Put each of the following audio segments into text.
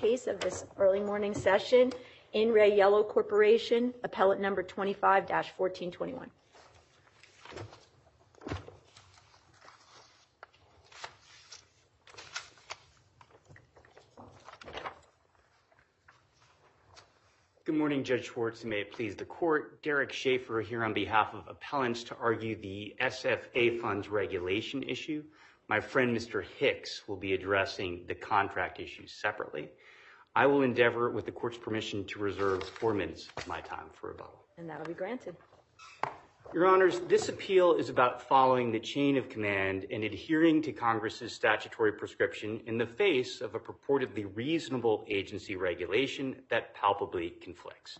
case of this early morning session, In Re Yellow Corporation, appellate number 25-1421. Good morning, Judge Schwartz, and may it please the court. Derek Schaefer here on behalf of appellants to argue the SFA funds regulation issue. My friend, Mr. Hicks, will be addressing the contract issues separately. I will endeavor, with the court's permission, to reserve 4 minutes of my time for rebuttal. And that'll be granted. Your Honors, this appeal is about following the chain of command and adhering to Congress's statutory prescription in the face of a purportedly reasonable agency regulation that palpably conflicts.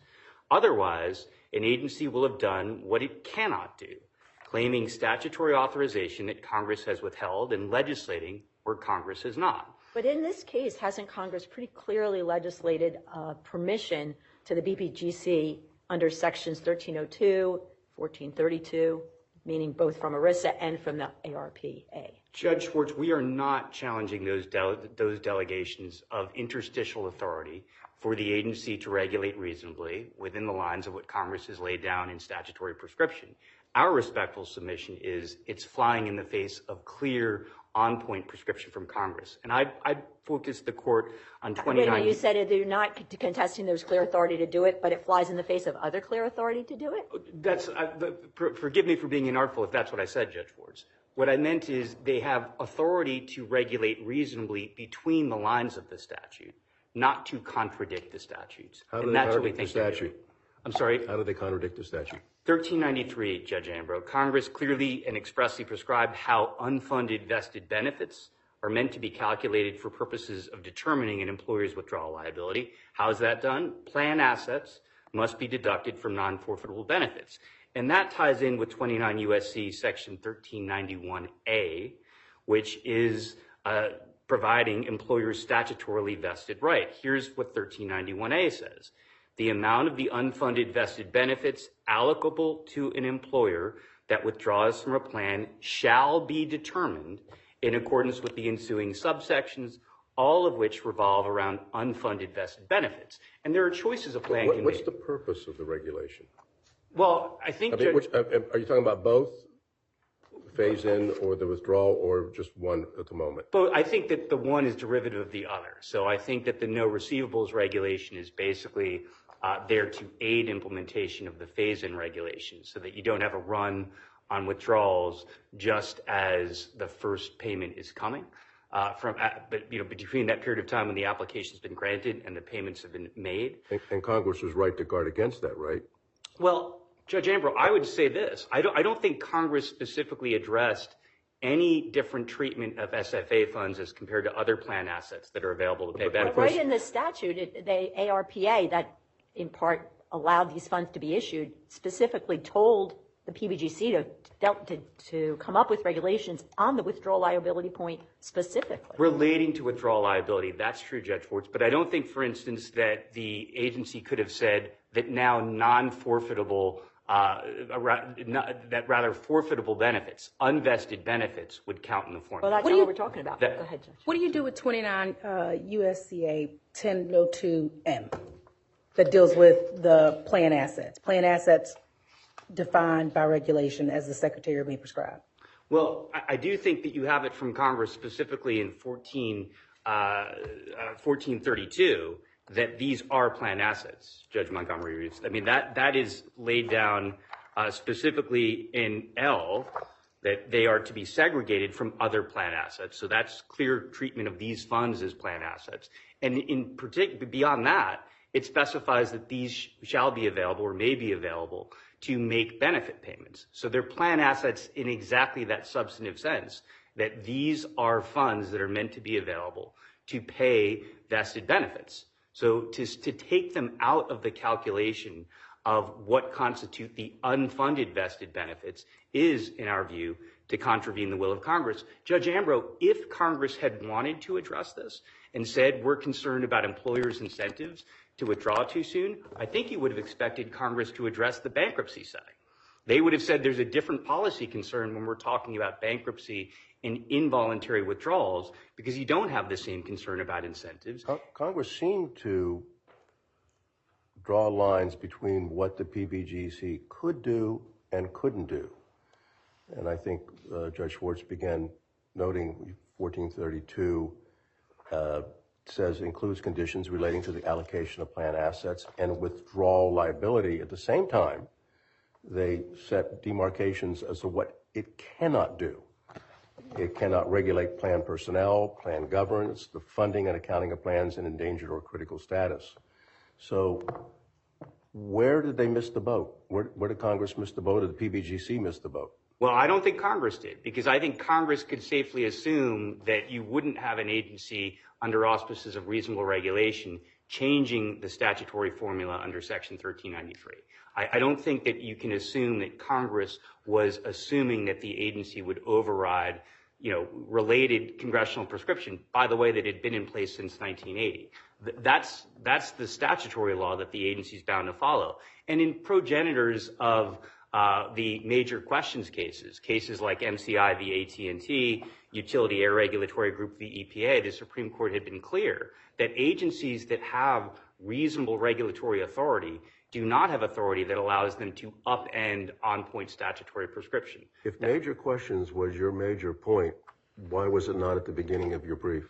Otherwise, an agency will have done what it cannot do, claiming statutory authorization that Congress has withheld and legislating where Congress has not. But in this case, hasn't Congress pretty clearly legislated permission to the BPGC under sections 1302, 1432, meaning both from ERISA and from the ARPA? Judge Schwartz, we are not challenging those delegations of interstitial authority for the agency to regulate reasonably within the lines of what Congress has laid down in statutory prescription. Our respectful submission is it's flying in the face of clear, on-point prescription from Congress. And I focused the court on 29. Wait, you said you're not contesting there's clear authority to do it, but it flies in the face of other clear authority to do it? That's forgive me for being inartful if that's what I said, Judge Schwartz. What I meant is they have authority to regulate reasonably between the lines of the statute, not to contradict the statutes. How do they contradict the statute? I'm sorry? How do they contradict the statute? 1393, Judge Ambrose, Congress clearly and expressly prescribed how unfunded vested benefits are meant to be calculated for purposes of determining an employer's withdrawal liability. How is that done? Plan assets must be deducted from non-forfeitable benefits. And that ties in with 29 U.S.C. section 1391A, which is providing employers statutorily vested right. Here's what 1391A says. The amount of the unfunded vested benefits allocable to an employer that withdraws from a plan shall be determined in accordance with the ensuing subsections, all of which revolve around unfunded vested benefits. And there are choices a plan can make. What's the purpose of the regulation? Well, I think... are you talking about both phase-in or the withdrawal or just one at the moment? But I think that the one is derivative of the other. So I think that the no receivables regulation is basically there to aid implementation of the phase-in regulation so that you don't have a run on withdrawals just as the first payment is coming. But between that period of time when the application has been granted and the payments have been made. And Congress is right to guard against that, right? Well, Judge Ambrose, I would say this. I don't think Congress specifically addressed any different treatment of SFA funds as compared to other plan assets that are available to pay benefits. But right in the statute, the ARPA that in part allowed these funds to be issued specifically told the PBGC to come up with regulations on the withdrawal liability point specifically. Relating to withdrawal liability, that's true, Judge Schwartz. But I don't think, for instance, that the agency could have said that now non-forfeitable, that rather forfeitable benefits, unvested benefits, would count in the formula. Well, that's not what we're talking about. Go ahead, Judge. What do you do with 29 USCA 1002M that deals with the plan assets? Plan assets defined by regulation as the Secretary may prescribe. Well, I do think that you have it from Congress specifically in 1432 that these are plan assets, Judge Montgomery Reeves. I mean, that is laid down specifically in L, that they are to be segregated from other plan assets. So that's clear treatment of these funds as plan assets. And in particular, beyond that, it specifies that these shall be available or may be available to make benefit payments. So they're plan assets in exactly that substantive sense, that these are funds that are meant to be available to pay vested benefits. So to take them out of the calculation of what constitute the unfunded vested benefits is, in our view, to contravene the will of Congress. Judge Ambrose, if Congress had wanted to address this and said we're concerned about employers' incentives to withdraw too soon, I think you would have expected Congress to address the bankruptcy setting. They would have said there's a different policy concern when we're talking about bankruptcy in involuntary withdrawals because you don't have the same concern about incentives. Congress seemed to draw lines between what the PBGC could do and couldn't do. And I think Judge Schwartz began noting 1432 says includes conditions relating to the allocation of plan assets and withdrawal liability. At the same time, they set demarcations as to what it cannot do. It cannot regulate plan personnel, plan governance, the funding and accounting of plans in endangered or critical status. So where did they miss the boat? Where did Congress miss the boat or the PBGC miss the boat? Well, I don't think Congress did, because I think Congress could safely assume that you wouldn't have an agency under auspices of reasonable regulation changing the statutory formula under Section 1393. I don't think that you can assume that Congress was assuming that the agency would override, related congressional prescription, by the way, that had been in place since 1980. That's the statutory law that the agency is bound to follow. And in progenitors of the major questions cases like MCI v. AT&T, Utility Air Regulatory Group v. EPA, the Supreme Court had been clear that agencies that have reasonable regulatory authority do not have authority that allows them to upend on-point statutory prescription. If major questions was your major point, why was it not at the beginning of your brief?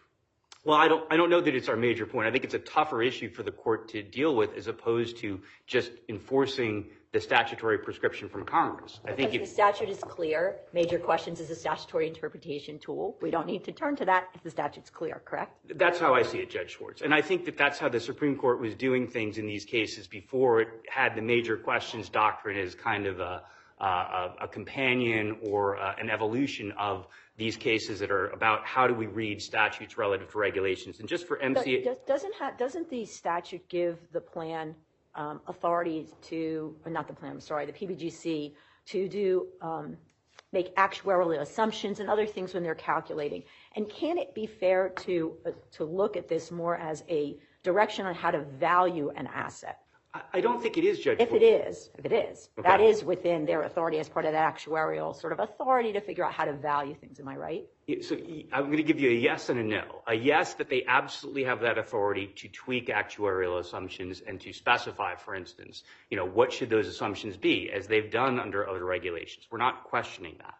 Well, I don't know that it's our major point. I think it's a tougher issue for the court to deal with as opposed to just enforcing the statutory prescription from Congress. I think the statute is clear. Major questions is a statutory interpretation tool. We don't need to turn to that if the statute's clear, correct? That's how I see it, Judge Schwartz. And I think that that's how the Supreme Court was doing things in these cases before it had the major questions doctrine as kind of a companion or an evolution of these cases that are about how do we read statutes relative to regulations. And just for MCA... Doesn't the statute give the plan authorities to, or not the plan, I'm sorry, the PBGC to do, make actuarial assumptions and other things when they're calculating? And can it be fair to look at this more as a direction on how to value an asset? I don't think it is, Judge. If it is, okay. That is within their authority as part of that actuarial sort of authority to figure out how to value things. Am I right? So I'm going to give you a yes and a no. A yes that they absolutely have that authority to tweak actuarial assumptions and to specify, for instance, what should those assumptions be, as they've done under other regulations. We're not questioning that.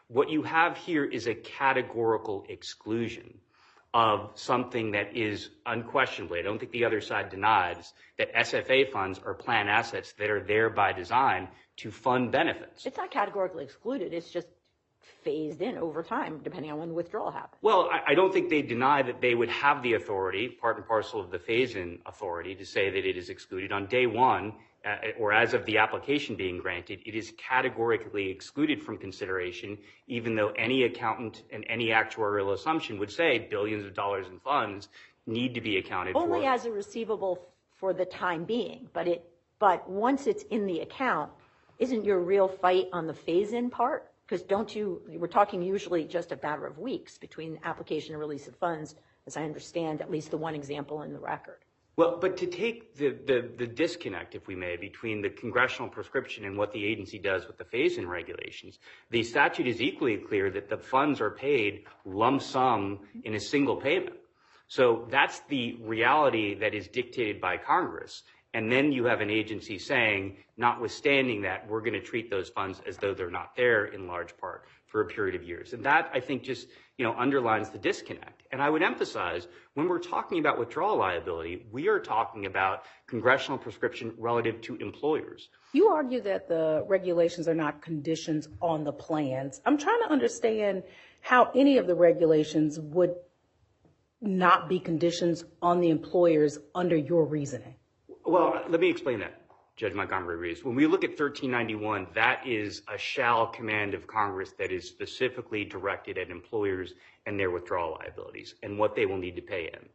What you have here is a categorical exclusion of something that is unquestionably, I don't think the other side denies, that SFA funds are plan assets that are there by design to fund benefits. It's not categorically excluded. It's just phased in over time, depending on when the withdrawal happens. Well, I don't think they deny that they would have the authority, part and parcel of the phase-in authority, to say that it is excluded. On day one, or as of the application being granted, it is categorically excluded from consideration, even though any accountant and any actuarial assumption would say billions of dollars in funds need to be accounted for. Only as a receivable for the time being, but once it's in the account, isn't your real fight on the phase-in part? Because we're talking usually just a matter of weeks between application and release of funds, as I understand, at least the one example in the record. Well, but to take the disconnect, if we may, between the congressional prescription and what the agency does with the phase-in regulations, the statute is equally clear that the funds are paid lump sum in a single payment. So that's the reality that is dictated by Congress. And then you have an agency saying, notwithstanding that, we're going to treat those funds as though they're not there in large part for a period of years. And that, I think, just underlines the disconnect. And I would emphasize, when we're talking about withdrawal liability, we are talking about congressional prescription relative to employers. You argue that the regulations are not conditions on the plans. I'm trying to understand how any of the regulations would not be conditions on the employers under your reasoning. Well, let me explain that, Judge Montgomery-Reeves. When we look at 1391, that is a shall command of Congress that is specifically directed at employers and their withdrawal liabilities and what they will need to pay in.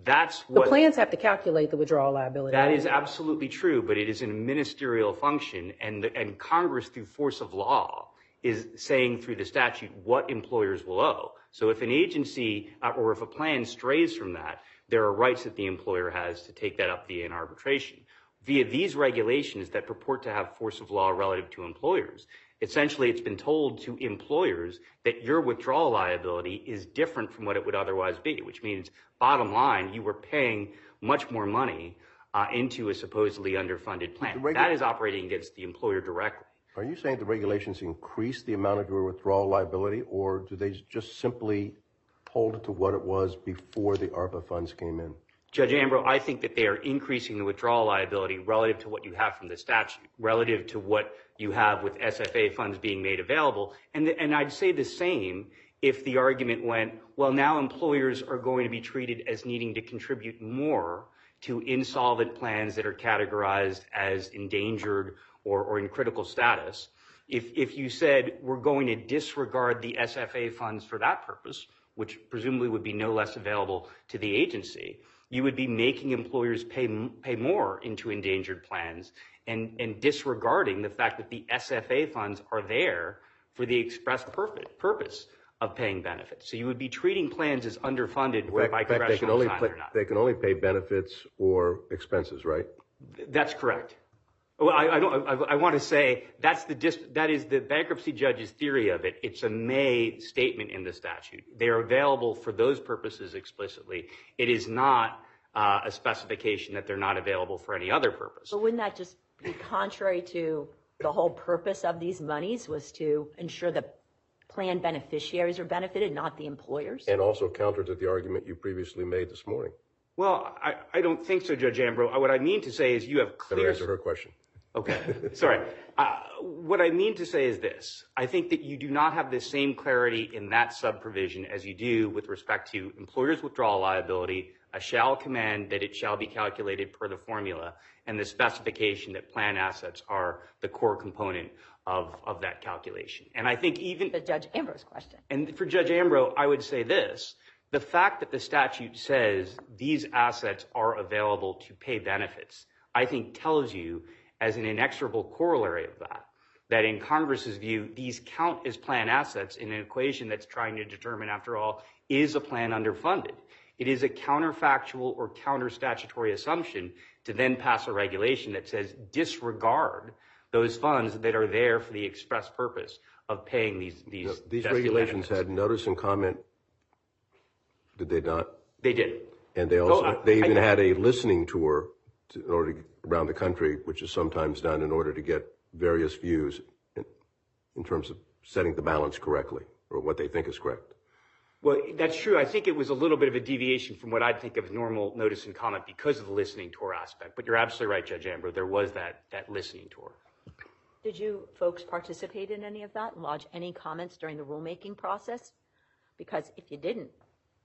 That's what the plans have to calculate the withdrawal liability. That is absolutely true, but it is a ministerial function, and Congress, through force of law, is saying through the statute what employers will owe. So if an agency or if a plan strays from that, there are rights that the employer has to take that up via an arbitration. Via these regulations that purport to have force of law relative to employers, Essentially, it's been told to employers that your withdrawal liability is different from what it would otherwise be, which means, bottom line, you were paying much more money into a supposedly underfunded plan. That is operating against the employer directly. Are you saying the regulations increase the amount of your withdrawal liability, or do they just simply hold it to what it was before the ARPA funds came in? Judge Ambrose, I think that they are increasing the withdrawal liability relative to what you have from the statute, relative to what you have with SFA funds being made available. And I'd say the same if the argument went, well, now employers are going to be treated as needing to contribute more to insolvent plans that are categorized as endangered or in critical status. If you said we're going to disregard the SFA funds for that purpose, which presumably would be no less available to the agency, you would be making employers pay more into endangered plans and disregarding the fact that the SFA funds are there for the express purpose of paying benefits. So you would be treating plans as underfunded whereby congressional design or not. They can only pay benefits or expenses, right? That's correct. Well, I want to say that is the bankruptcy judge's theory of it. It's a may statement in the statute. They are available for those purposes explicitly. It is not a specification that they're not available for any other purpose. But wouldn't that just be contrary to the whole purpose of these monies was to ensure that plan beneficiaries are benefited, not the employers? And also counter to the argument you previously made this morning. Well, I don't think so, Judge Ambrose. What I mean to say is you have clear... Better answer her question. Okay, sorry. What I mean to say is this. I think that you do not have the same clarity in that sub-provision as you do with respect to employers' withdrawal liability, a shall command that it shall be calculated per the formula, and the specification that plan assets are the core component of that calculation. And I think even... The Judge Ambrose question. And for Judge Ambrose, I would say this. The fact that the statute says these assets are available to pay benefits, I think tells you as an inexorable corollary of that in Congress's view, these count as plan assets in an equation that's trying to determine, after all, is a plan underfunded. It is a counterfactual or counter-statutory assumption to then pass a regulation that says disregard those funds that are there for the express purpose of paying these regulations benefits. had notice and comment, did they not? They did. And they also they even had a listening tour in order to, around the country, which is sometimes done in order to get various views in terms of setting the balance correctly or what they think is correct. Well, that's true. I think it was a little bit of a deviation from what I'd think of as normal notice and comment because of the listening tour aspect. But you're absolutely right, Judge Ambrose. There was that listening tour. Did you folks participate in any of that and lodge any comments during the rulemaking process? Because if you didn't,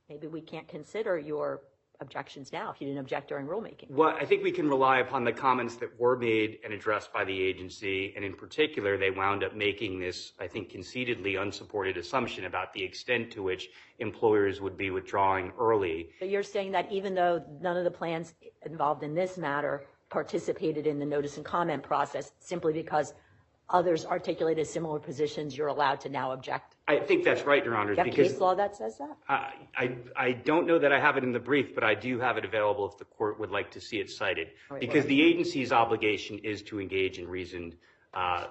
maybe we can't consider your objections now if you didn't object during rulemaking. Well, I think we can rely upon the comments that were made and addressed by the agency. And in particular, they wound up making this, I think, conceitedly unsupported assumption about the extent to which employers would be withdrawing early. So you're saying that even though none of the plans involved in this matter participated in the notice and comment process, simply because others articulated similar positions, you're allowed to now object? I think that's right, Your Honors. Do you have case law that says that? I don't know that I have it in the brief, but I do have it available if the court would like to see it cited. Right, because the agency's obligation is to engage in reasoned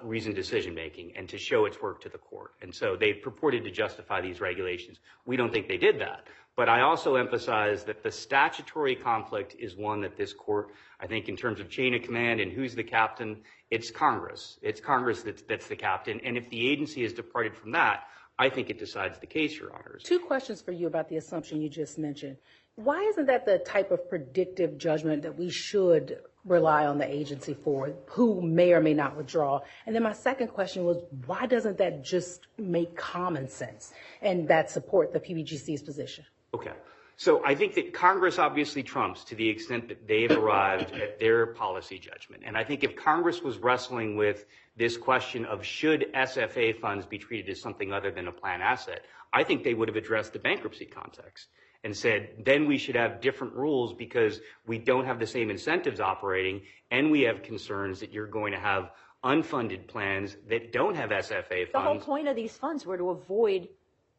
decision-making and to show its work to the court. And so they purported to justify these regulations. We don't think they did that. But I also emphasize that the statutory conflict is one that this court, I think in terms of chain of command and who's the captain, it's Congress. It's Congress that's the captain. And if the agency has departed from that, I think it decides the case, Your Honors. Two questions for you about the assumption you just mentioned. Why isn't that the type of predictive judgment that we should rely on the agency for, who may or may not withdraw? And then my second question was, why doesn't that just make common sense and that support the PBGC's position? Okay. So I think that Congress obviously trumps to the extent that they've arrived at their policy judgment. And I think if Congress was wrestling with this question of should SFA funds be treated as something other than a plan asset, I think they would have addressed the bankruptcy context and said, then we should have different rules because we don't have the same incentives operating and we have concerns that you're going to have unfunded plans that don't have SFA funds. The whole point of these funds were to avoid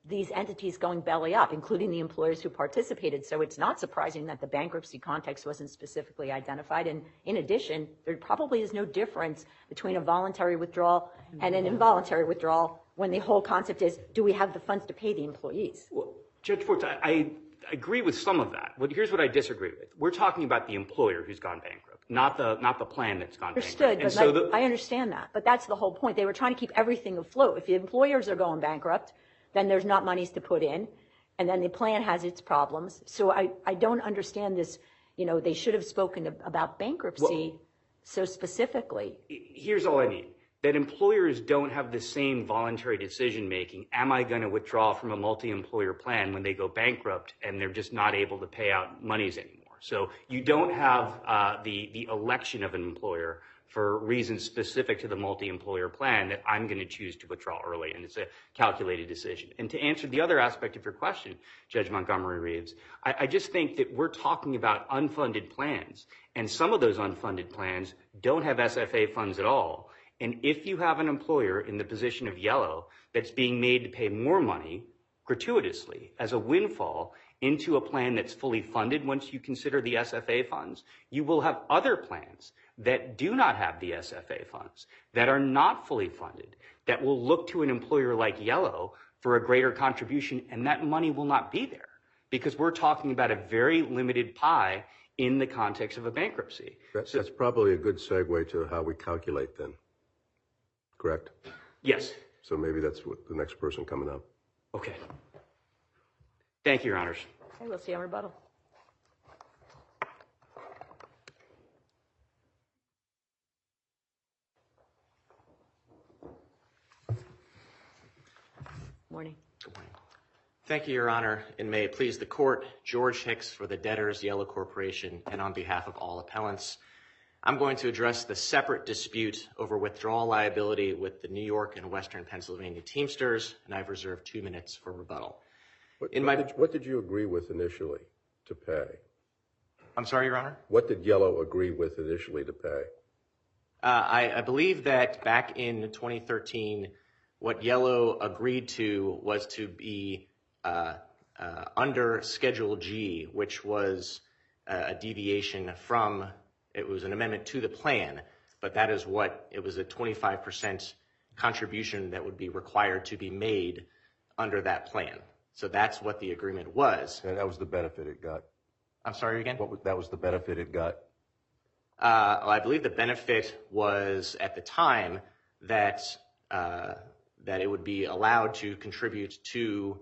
these entities going belly up, including the employers who participated. So it's not surprising that the bankruptcy context wasn't specifically identified. And in addition, there probably is no difference between a voluntary withdrawal and an involuntary withdrawal when the whole concept is, do we have the funds to pay the employees? Well, Judge Forts, I agree with some of that. But here's what I disagree with. We're talking about the employer who's gone bankrupt, not the plan that's gone Understood, bankrupt. but I understand that. But that's the whole point. They were trying to keep everything afloat. If the employers are going bankrupt, then there's not monies to put in, and then the plan has its problems. So I don't understand this, they should have spoken about bankruptcy so specifically. Here's all I need. That employers don't have the same voluntary decision-making. Am I going to withdraw from a multi-employer plan when they go bankrupt and they're just not able to pay out monies anymore? So you don't have the election of an employer for reasons specific to the multi-employer plan that I'm going to choose to withdraw early, and it's a calculated decision. And to answer the other aspect of your question, Judge Montgomery Reeves, I just think that we're talking about unfunded plans, and some of those unfunded plans don't have SFA funds at all. And if you have an employer in the position of Yellow that's being made to pay more money gratuitously as a windfall into a plan that's fully funded once you consider the SFA funds, you will have other plans that do not have the SFA funds, that are not fully funded, that will look to an employer like Yellow for a greater contribution, and that money will not be there because we're talking about a very limited pie in the context of a bankruptcy. That's probably a good segue to how we calculate then, correct? Yes. So maybe that's what the next person coming up. Okay. Thank you, Your Honors. Okay, we'll see you on rebuttal. Morning. Good morning. Thank you, Your Honor, and may it please the court, George Hicks for the debtors, Yellow Corporation, and on behalf of all appellants, I'm going to address the separate dispute over withdrawal liability with the New York and Western Pennsylvania Teamsters, and I've reserved 2 minutes for rebuttal. What did you agree with initially to pay? I'm sorry, Your Honor? What did Yellow agree with initially to pay? I believe that back in 2013, what Yellow agreed to was to be under Schedule G, which was a deviation from, it was an amendment to the plan, but that is what, it was a 25% contribution that would be required to be made under that plan. So that's what the agreement was. And that was the benefit it got. I'm sorry again? That was the benefit it got. I believe the benefit was at the time that it would be allowed to contribute to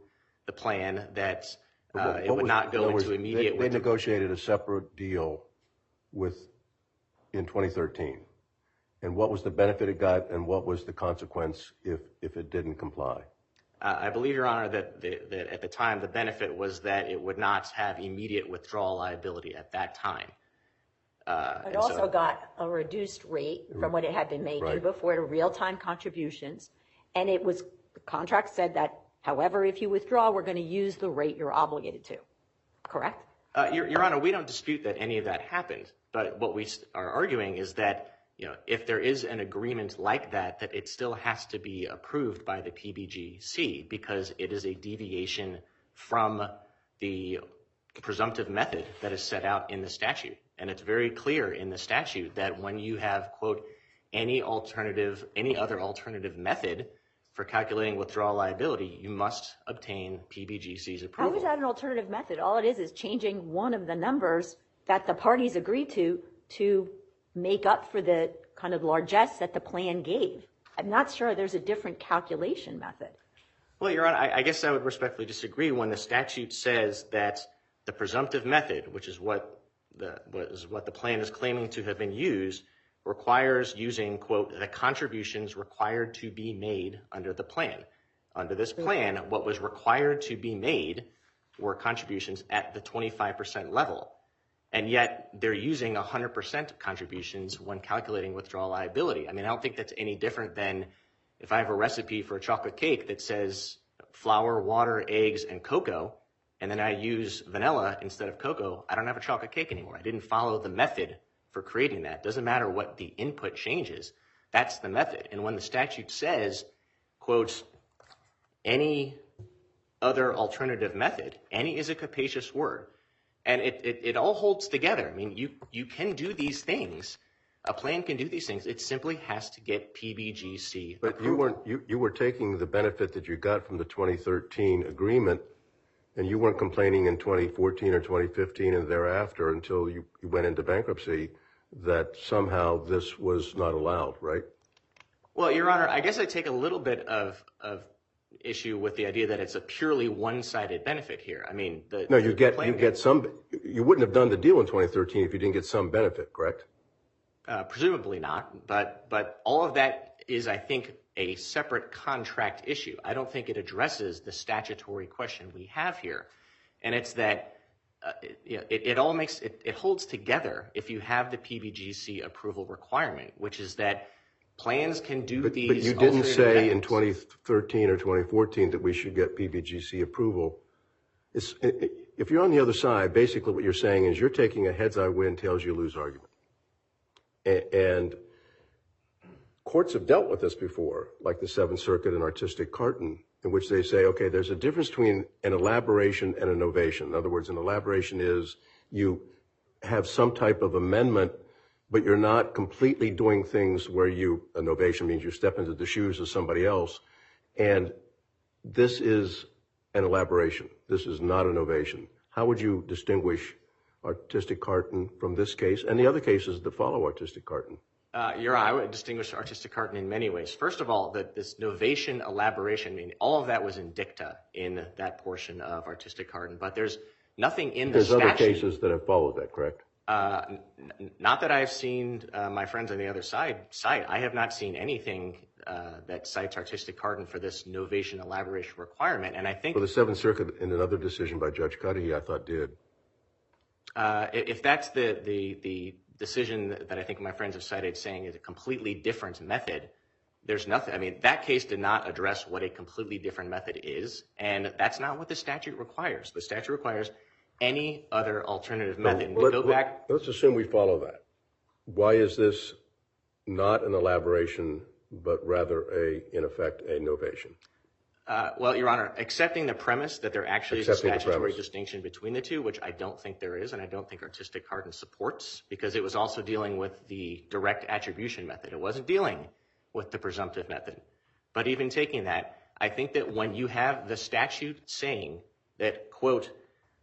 the plan, that it would not go into immediate. They negotiated a separate deal in 2013. And what was the benefit it got, and what was the consequence if it didn't comply? I believe, Your Honor, that at the time the benefit was that it would not have immediate withdrawal liability at that time. It also got a reduced rate from what it had been making before to real-time contributions. And the contract said that, however, if you withdraw, we're going to use the rate you're obligated to. Correct? Your Honor, we don't dispute that any of that happened. But what we are arguing is that, if there is an agreement like that, that it still has to be approved by the PBGC because it is a deviation from the presumptive method that is set out in the statute. And it's very clear in the statute that when you have, quote, any other alternative method for calculating withdrawal liability, you must obtain PBGC's approval. How is that an alternative method? All it is changing one of the numbers that the parties agreed to make up for the kind of largesse that the plan gave. I'm not sure there's a different calculation method. Well, Your Honor, I guess I would respectfully disagree when the statute says that the presumptive method, which is what the plan is claiming to have been used, requires using, quote, the contributions required to be made under the plan. Under this plan, what was required to be made were contributions at the 25% level. And yet they're using 100% contributions when calculating withdrawal liability. I mean, I don't think that's any different than if I have a recipe for a chocolate cake that says flour, water, eggs, and cocoa, and then I use vanilla instead of cocoa, I don't have a chocolate cake anymore. I didn't follow the method for creating that. It doesn't matter what the input changes. That's the method. And when the statute says, quote, any other alternative method. Any is a capacious word. And it all holds together. I mean, you can do these things. A plan can do these things. It simply has to get PBGC But approval. you were taking the benefit that you got from the 2013 agreement, and you weren't complaining in 2014 or 2015 and thereafter until you went into bankruptcy that somehow this was not allowed, right? Well, Your Honor, I guess I take a little bit of issue with the idea that it's a purely one-sided benefit here. I mean, You get some. You wouldn't have done the deal in 2013 if you didn't get some benefit, correct? Presumably not, but all of that is, I think, a separate contract issue. I don't think it addresses the statutory question we have here, and it's that it holds together if you have the PBGC approval requirement, which is that plans can do these. But you didn't say in 2013 or 2014 that we should get PBGC approval. If you're on the other side, basically what you're saying is you're taking a heads I win, tails you lose argument. And courts have dealt with this before, like the Seventh Circuit and Artistic Carton, in which they say, okay, there's a difference between an elaboration and a novation. In other words, an elaboration is you have some type of amendment, but you're not completely doing things where a novation means you step into the shoes of somebody else. And this is an elaboration. This is not a novation. How would you distinguish Artistic Carton from this case and the other cases that follow Artistic Carton? I would distinguish Artistic Carton in many ways. First of all, this novation elaboration, I mean, all of that was in dicta in that portion of Artistic Carton, but there's nothing in the statute. There's other cases that have followed that, correct? Not that I've seen my friends on the other side cite. I have not seen anything that cites Artistic Carton for this novation elaboration requirement, and I think... Well, the Seventh Circuit, in another decision by Judge Cuddy, I thought did. If that's the decision that I think my friends have cited saying is a completely different method, there's nothing. I mean, that case did not address what a completely different method is, and that's not what the statute requires. The statute requires any other alternative method. Let's assume we follow that. Why is this not an elaboration, but rather in effect, a novation? Well, Your Honor, accepting the premise that there actually is a statutory distinction between the two, which I don't think there is, and I don't think Artistic Carton supports, because it was also dealing with the direct attribution method. It wasn't dealing with the presumptive method. But even taking that, I think that when you have the statute saying that, quote,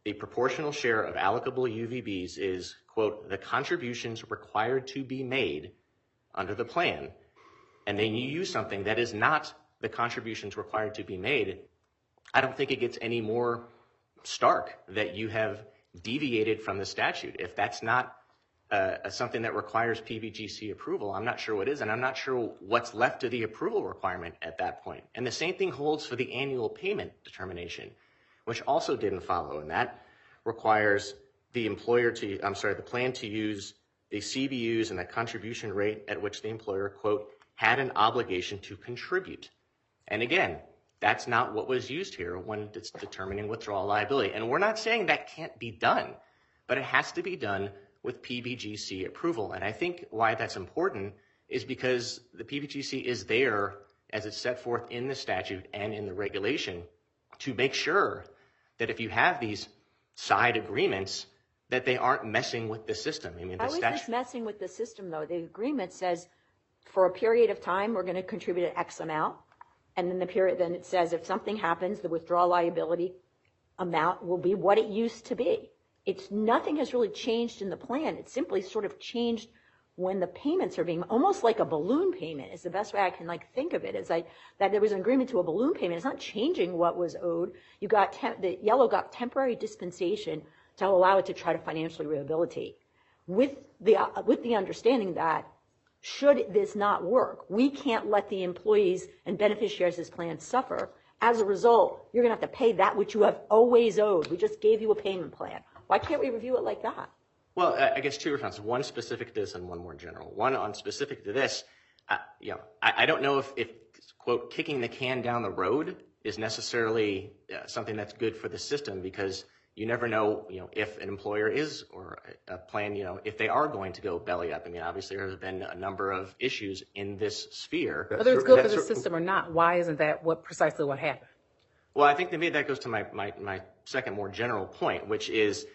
the proportional share of allocable UVBs is, quote, the contributions required to be made under the plan, and then you use something that is not the contributions required to be made, I don't think it gets any more stark that you have deviated from the statute. If that's not something that requires PBGC approval, I'm not sure what is, and I'm not sure what's left of the approval requirement at that point. And the same thing holds for the annual payment determination, which also didn't follow, and that requires the plan to use the CBUs and the contribution rate at which the employer, quote, had an obligation to contribute. And again, that's not what was used here when it's determining withdrawal liability. And we're not saying that can't be done, but it has to be done with PBGC approval. And I think why that's important is because the PBGC is there, as it's set forth in the statute and in the regulation, to make sure that if you have these side agreements, that they aren't messing with the system. I mean, How is this messing with the system, though? The agreement says for a period of time, we're going to contribute an X amount. And then it says if something happens, the withdrawal liability amount will be what it used to be. Nothing has really changed in the plan. It's simply sort of changed when the payments are being, almost like a balloon payment is the best way I can think of it. Is that there was an agreement to a balloon payment. It's not changing what was owed. The Yellow got temporary dispensation to allow it to try to financially rehabilitate, with the understanding that should this not work, we can't let the employees and beneficiaries of this plan suffer. As a result, you're going to have to pay that which you have always owed. We just gave you a payment plan. Why can't we review it like that? Well, I guess two responses. One specific to this and one more general. One on specific to this, I don't know if, quote, kicking the can down the road is necessarily something that's good for the system, because you never know, if an employer is, or a plan, if they are going to go belly up. I mean, obviously there have been a number of issues in this sphere. Whether it's good for the system or not, why isn't that precisely what happened? Well, I think to me that goes to my second more general point, which is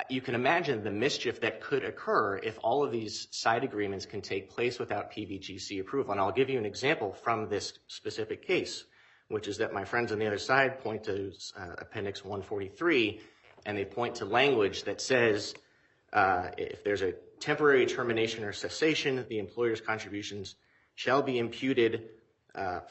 you can imagine the mischief that could occur if all of these side agreements can take place without PBGC approval. And I'll give you an example from this specific case, which is that my friends on the other side point to Appendix 143, and they point to language that says if there's a temporary termination or cessation, the employer's contributions shall be imputed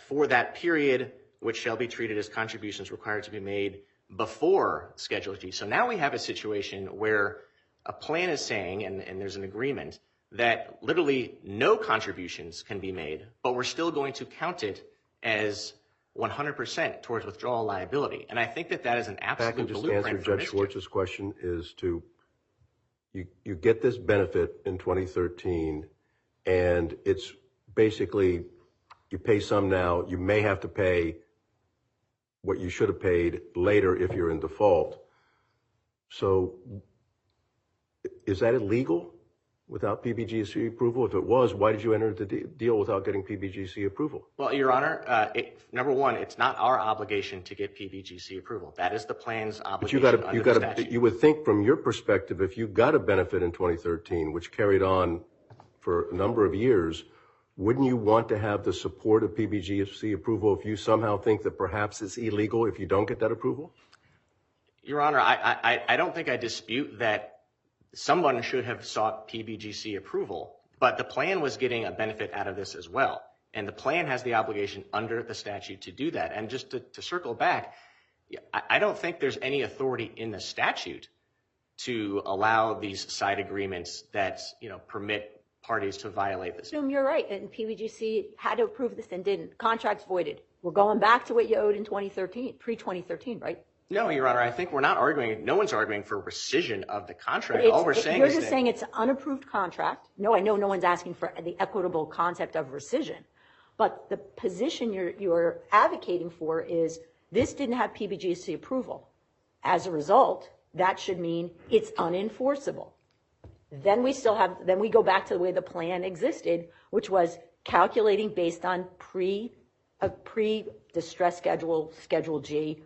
for that period, which shall be treated as contributions required to be made before Schedule G. So now we have a situation where a plan is saying, and there's an agreement, that literally no contributions can be made, but we're still going to count it as 100% towards withdrawal liability. And I think that is an absolute blueprint for mischief. I can just answer Judge Schwartz's question is to, you get this benefit in 2013, and it's basically, you pay some now, you may have to pay what you should have paid later if you're in default. So is that illegal without PBGC approval? If it was, why did you enter the deal without getting PBGC approval? Well, Your Honor, number one, it's not our obligation to get PBGC approval. That is the plan's obligation under the statute. You would think from your perspective, if you got a benefit in 2013, which carried on for a number of years, wouldn't you want to have the support of PBGC approval if you somehow think that perhaps it's illegal if you don't get that approval? Your Honor, I don't think I dispute that someone should have sought PBGC approval, but the plan was getting a benefit out of this as well. And the plan has the obligation under the statute to do that. And just to circle back, I don't think there's any authority in the statute to allow these side agreements that, permit parties to violate this. You're right, and PBGC had to approve this and didn't. Contracts voided. We're going back to what you owed in 2013, pre-2013, right? No, Your Honor, I think we're not arguing, no one's arguing for rescission of the contract. All we're saying you're is just that, saying it's an unapproved contract. No, I know no one's asking for the equitable concept of rescission, but the position you're advocating for is this didn't have PBGC approval. As a result, that should mean it's unenforceable. Then we go back to the way the plan existed, which was calculating based on pre-distress Schedule G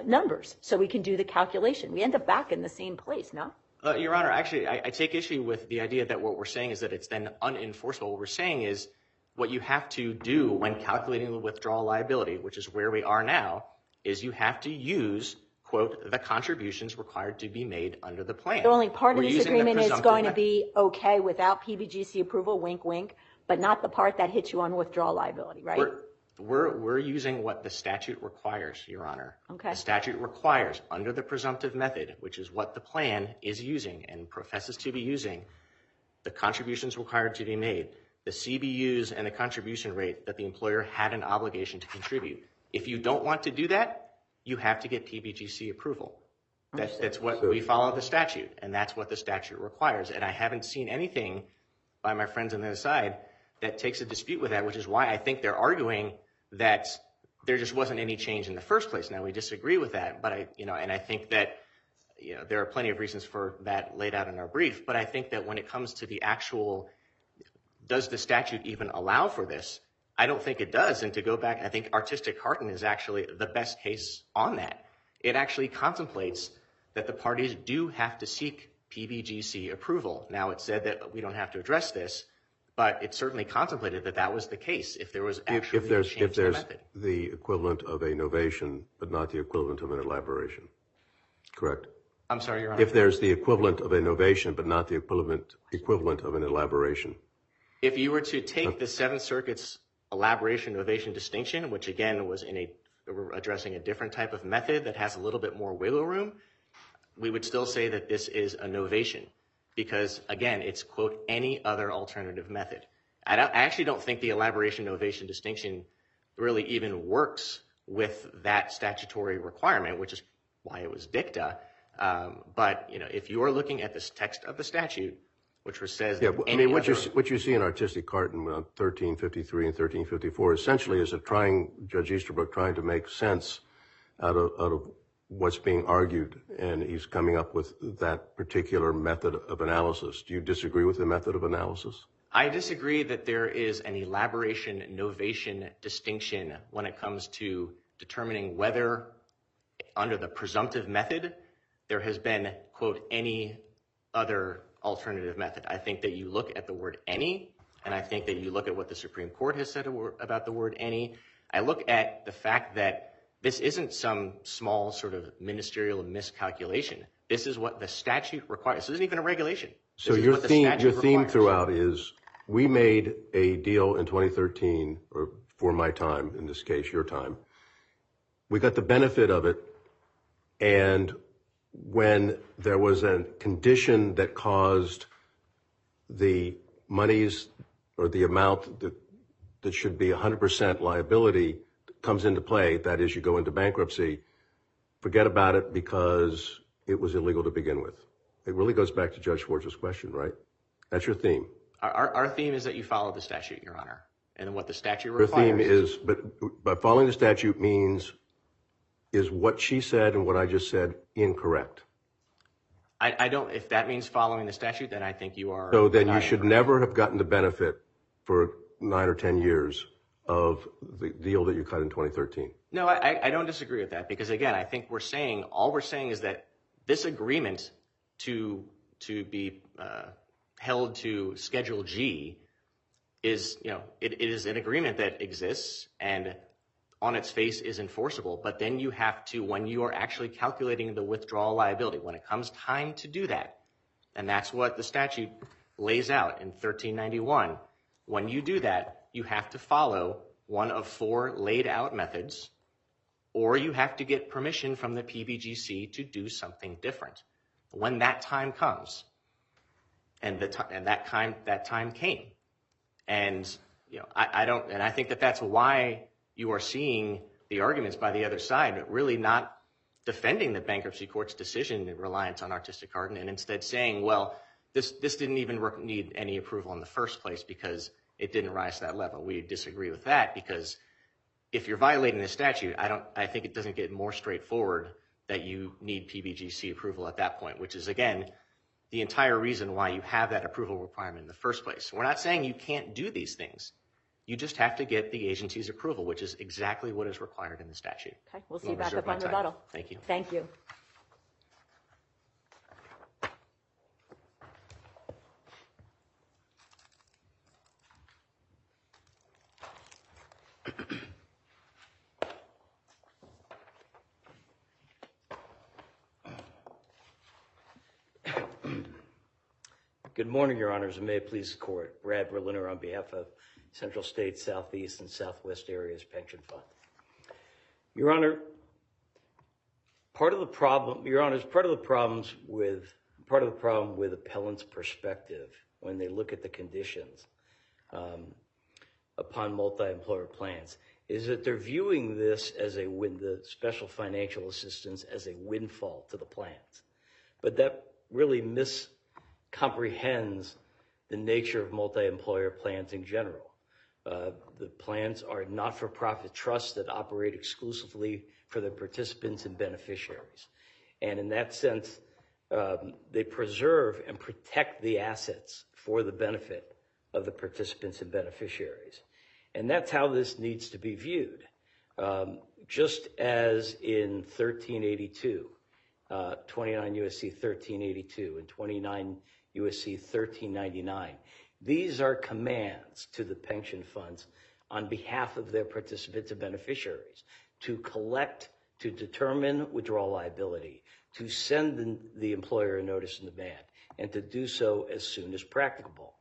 numbers. So we can do the calculation. We end up back in the same place, no? Your Honor, actually, I take issue with the idea that what we're saying is that it's then unenforceable. What we're saying is what you have to do when calculating the withdrawal liability, which is where we are now, is you have to use, quote, the contributions required to be made under the plan. So only part of this agreement is going to be okay without PBGC approval, wink, wink, but not the part that hits you on withdrawal liability, right? We're using what the statute requires, Your Honor. Okay. The statute requires, under the presumptive method, which is what the plan is using and professes to be using, the contributions required to be made, the CBUs and the contribution rate that the employer had an obligation to contribute. If you don't want to do that, you have to get PBGC approval. That's what we follow the statute, and that's what the statute requires. And I haven't seen anything by my friends on the other side that takes a dispute with that, which is why I think they're arguing that there just wasn't any change in the first place. Now, we disagree with that, but I think that there are plenty of reasons for that laid out in our brief. But I think that when it comes to the actual, does the statute even allow for this? I don't think it does. And to go back, I think Artistic Hearten is actually the best case on that. It actually contemplates that the parties do have to seek PBGC approval. Now, it said that we don't have to address this, but it certainly contemplated that that was the case if there was actually a change in the method. The equivalent of a novation, but not the equivalent of an elaboration. Correct? I'm sorry, Your Honor. If there's the equivalent of a novation, but not the equivalent of an elaboration. If you were to take the Seventh Circuit's elaboration novation distinction, which again was addressing a different type of method that has a little bit more wiggle room, we would still say that this is a novation because, again, it's, quote, any other alternative method. I actually don't think the elaboration novation distinction really even works with that statutory requirement, which is why it was dicta. But, if you are looking at this text of the statute, which says that what you see in Artistic Hearten on 1353 and 1354 essentially is Judge Easterbrook trying to make sense out of what's being argued, and he's coming up with that particular method of analysis. Do you disagree with the method of analysis? I disagree that there is an elaboration novation distinction when it comes to determining whether under the presumptive method there has been, quote, any other alternative method. I think that you look at the word any, and I think that you look at what the Supreme Court has said about the word any. I look at the fact that this isn't some small sort of ministerial miscalculation. This is what the statute requires. This isn't even a regulation. So your theme throughout is we made a deal in 2013, or for my time, in this case, your time. We got the benefit of it, and when there was a condition that caused the monies or the amount that should be 100% liability comes into play, that is, you go into bankruptcy, forget about it because it was illegal to begin with. It really goes back to Judge Schwartz's question, right? That's your theme. Our theme is that you follow the statute, Your Honor, and what the statute Your requires. theme is, but following the statute means, is what she said and what I just said incorrect? I don't, if that means following the statute, then I think you are. So then you should never have gotten the benefit for 9 or 10 years of the deal that you cut in 2013. No, I don't disagree with that, because again, I think all we're saying is that this agreement to be held to Schedule G is, it is an agreement that exists and on its face is enforceable, but then you have to, when you are actually calculating the withdrawal liability, when it comes time to do that, and that's what the statute lays out in 1391, when you do that, you have to follow one of 4 laid out methods, or you have to get permission from the PBGC to do something different. When that time comes, and that time came, and I think that's why you are seeing the arguments by the other side really not defending the bankruptcy court's decision in reliance on artistic harden, and instead saying, well, this didn't even need any approval in the first place because it didn't rise to that level. We disagree with that, because if you're violating the statute, I think it doesn't get more straightforward that you need PBGC approval at that point, which is, again, the entire reason why you have that approval requirement in the first place. We're not saying you can't do these things. You just have to get the agency's approval, which is exactly what is required in the statute. Okay, we'll see you back up on rebuttal. Thank you. Thank you. Good morning, Your Honors, and may it please the Court. Brad Berliner on behalf of Central States, Southeast, and Southwest Areas Pension Fund. Your Honor, part of the problem with appellants' perspective when they look at the conditions upon multi-employer plans is that they're viewing this as the special financial assistance as a windfall to the plans. But that really miscomprehends the nature of multi-employer plans in general. The plans are not-for-profit trusts that operate exclusively for the participants and beneficiaries. And in that sense, they preserve and protect the assets for the benefit of the participants and beneficiaries. And that's how this needs to be viewed. Just as in 1382, 29 U.S.C. 1382 and 29 U.S.C. 1399, these are commands to the pension funds on behalf of their participants and beneficiaries to collect, to determine withdrawal liability, to send the employer a notice in demand, and to do so as soon as practicable.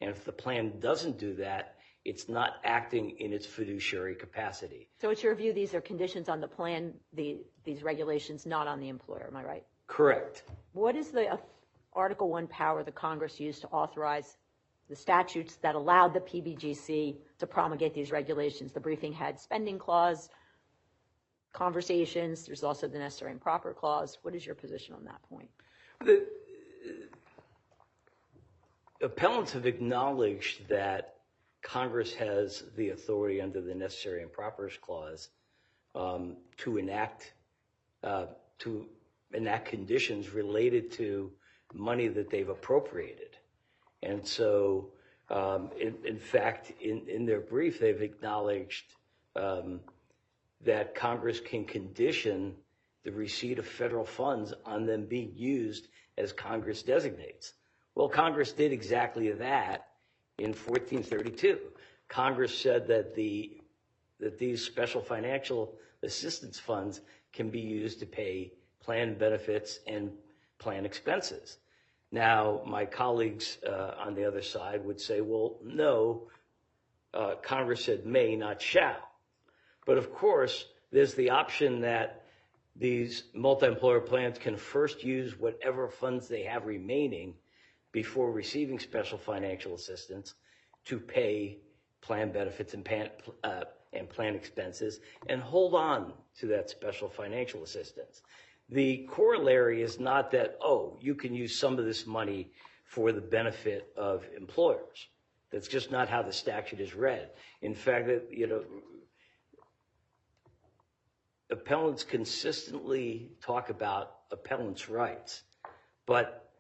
And if the plan doesn't do that, it's not acting in its fiduciary capacity. So it's your view these are conditions on the plan, these regulations, not on the employer, am I right? Correct. What is the Article 1 power the Congress used to authorize the statutes that allowed the PBGC to promulgate these regulations? The briefing had spending clause, conversations, there's also the necessary and proper clause. What is your position on that point? The appellants have acknowledged that Congress has the authority under the necessary and proper clause to enact conditions related to money that they've appropriated. And so, in fact, in their brief, they've acknowledged that Congress can condition the receipt of federal funds on them being used as Congress designates. Well, Congress did exactly that in 1432. Congress said that these special financial assistance funds can be used to pay plan benefits and plan expenses. Now, my colleagues on the other side would say, well, no, Congress said may, not shall. But of course, there's the option that these multi-employer plans can first use whatever funds they have remaining before receiving special financial assistance to pay plan benefits and plan expenses and hold on to that special financial assistance. The corollary is not that, oh, you can use some of this money for the benefit of employers. That's just not how the statute is read. In fact, appellants consistently talk about appellants' rights, but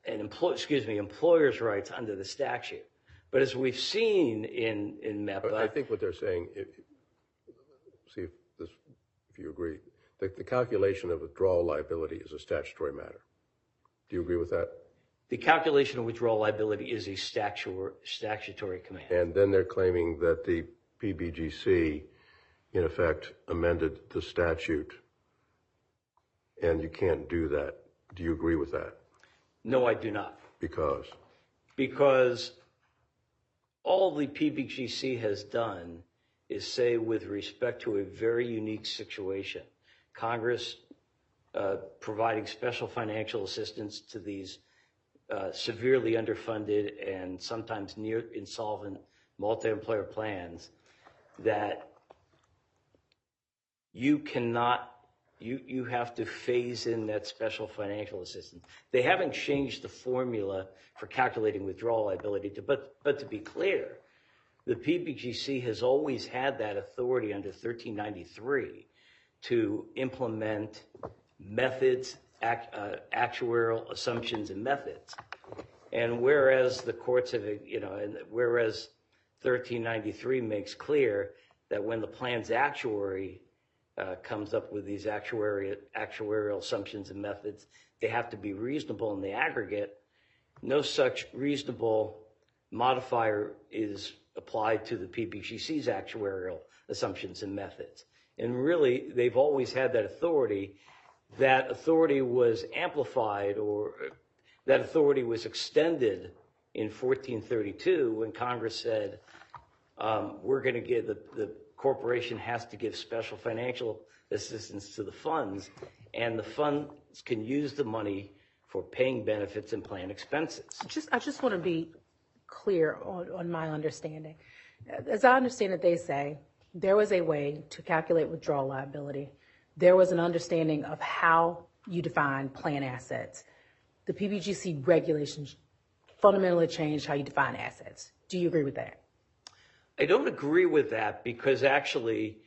employers' rights under the statute. But as we've seen in MEPA, I think what they're saying, see if you agree, the calculation of withdrawal liability is a statutory matter. Do you agree with that? the calculation of withdrawal liability is a statutory command. And then they're claiming that the PBGC, in effect, amended the statute, and you can't do that. Do you agree with that? No, I do not. Because? Because all the PBGC has done is say, with respect to a very unique situation, Congress providing special financial assistance to these severely underfunded and sometimes near insolvent multi-employer plans, that you cannot, you have to phase in that special financial assistance. They haven't changed the formula for calculating withdrawal liability, but to be clear, the PBGC has always had that authority under 1393 to implement methods, actuarial assumptions and methods. And whereas the courts have, and whereas 1393 makes clear that when the plan's actuary comes up with these actuarial assumptions and methods, they have to be reasonable in the aggregate, no such reasonable modifier is applied to the PBGC's actuarial assumptions and methods. And really, they've always had that authority. That authority was amplified, or that authority was extended in 1432 when Congress said, we're going to give, the corporation has to give special financial assistance to the funds, and the funds can use the money for paying benefits and plan expenses. I just want to be clear on my understanding. As I understand it, they say there was a way to calculate withdrawal liability. There was an understanding of how you define plan assets. The PBGC regulations fundamentally changed how you define assets. Do you agree with that? I don't agree with that, because actually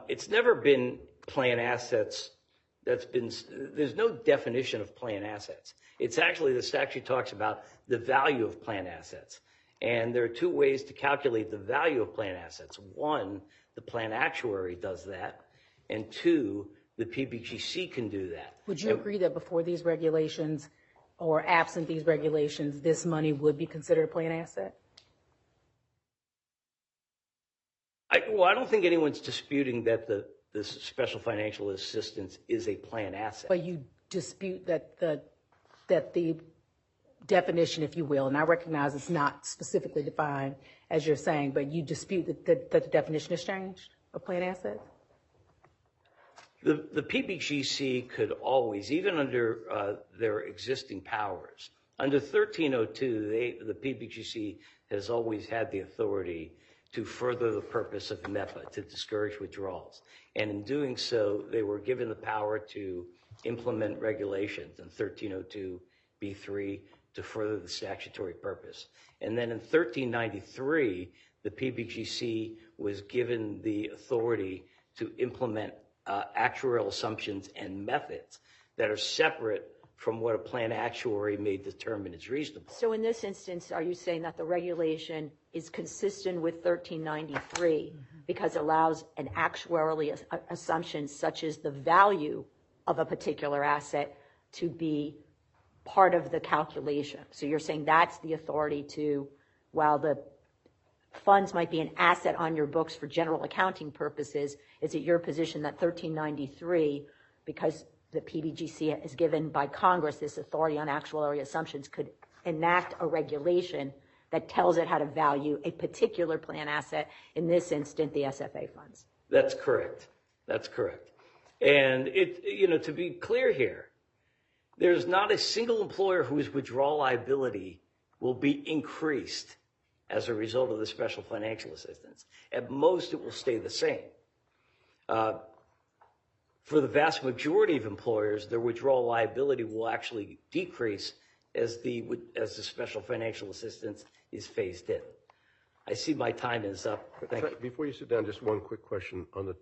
it's never been plan assets there's no definition of plan assets. It's actually, the statute talks about the value of plan assets. And there are two ways to calculate the value of plan assets. One, the plan actuary does that. And two, the PBGC can do that. Would you agree that before these regulations, or absent these regulations, this money would be considered a plan asset? I don't think anyone's disputing that the special financial assistance is a plan asset. But you dispute that the definition, if you will, and I recognize it's not specifically defined as you're saying, but you dispute that the definition has changed of plan assets? The PBGC could always, even under their existing powers, under 1302, the PBGC has always had the authority to further the purpose of MEPA, to discourage withdrawals. And in doing so, they were given the power to implement regulations in 1302b3 to further the statutory purpose. And then in 1393, the PBGC was given the authority to implement actuarial assumptions and methods that are separate from what a plan actuary may determine is reasonable. So in this instance, are you saying that the regulation is consistent with 1393, because it allows an actuarially assumption such as the value of a particular asset to be part of the calculation. So you're saying that's the authority to, while the funds might be an asset on your books for general accounting purposes, is it your position that 1393, because the PBGC is given by Congress this authority on actuarial assumptions, could enact a regulation that tells it how to value a particular plan asset, in this instance, the SFA funds? That's correct. That's correct. And to be clear here, there's not a single employer whose withdrawal liability will be increased as a result of the special financial assistance. At most, it will stay the same. For the vast majority of employers, their withdrawal liability will actually decrease as the special financial assistance is phased in. I see my time is up. Thank you. Before you sit down, just one quick question on the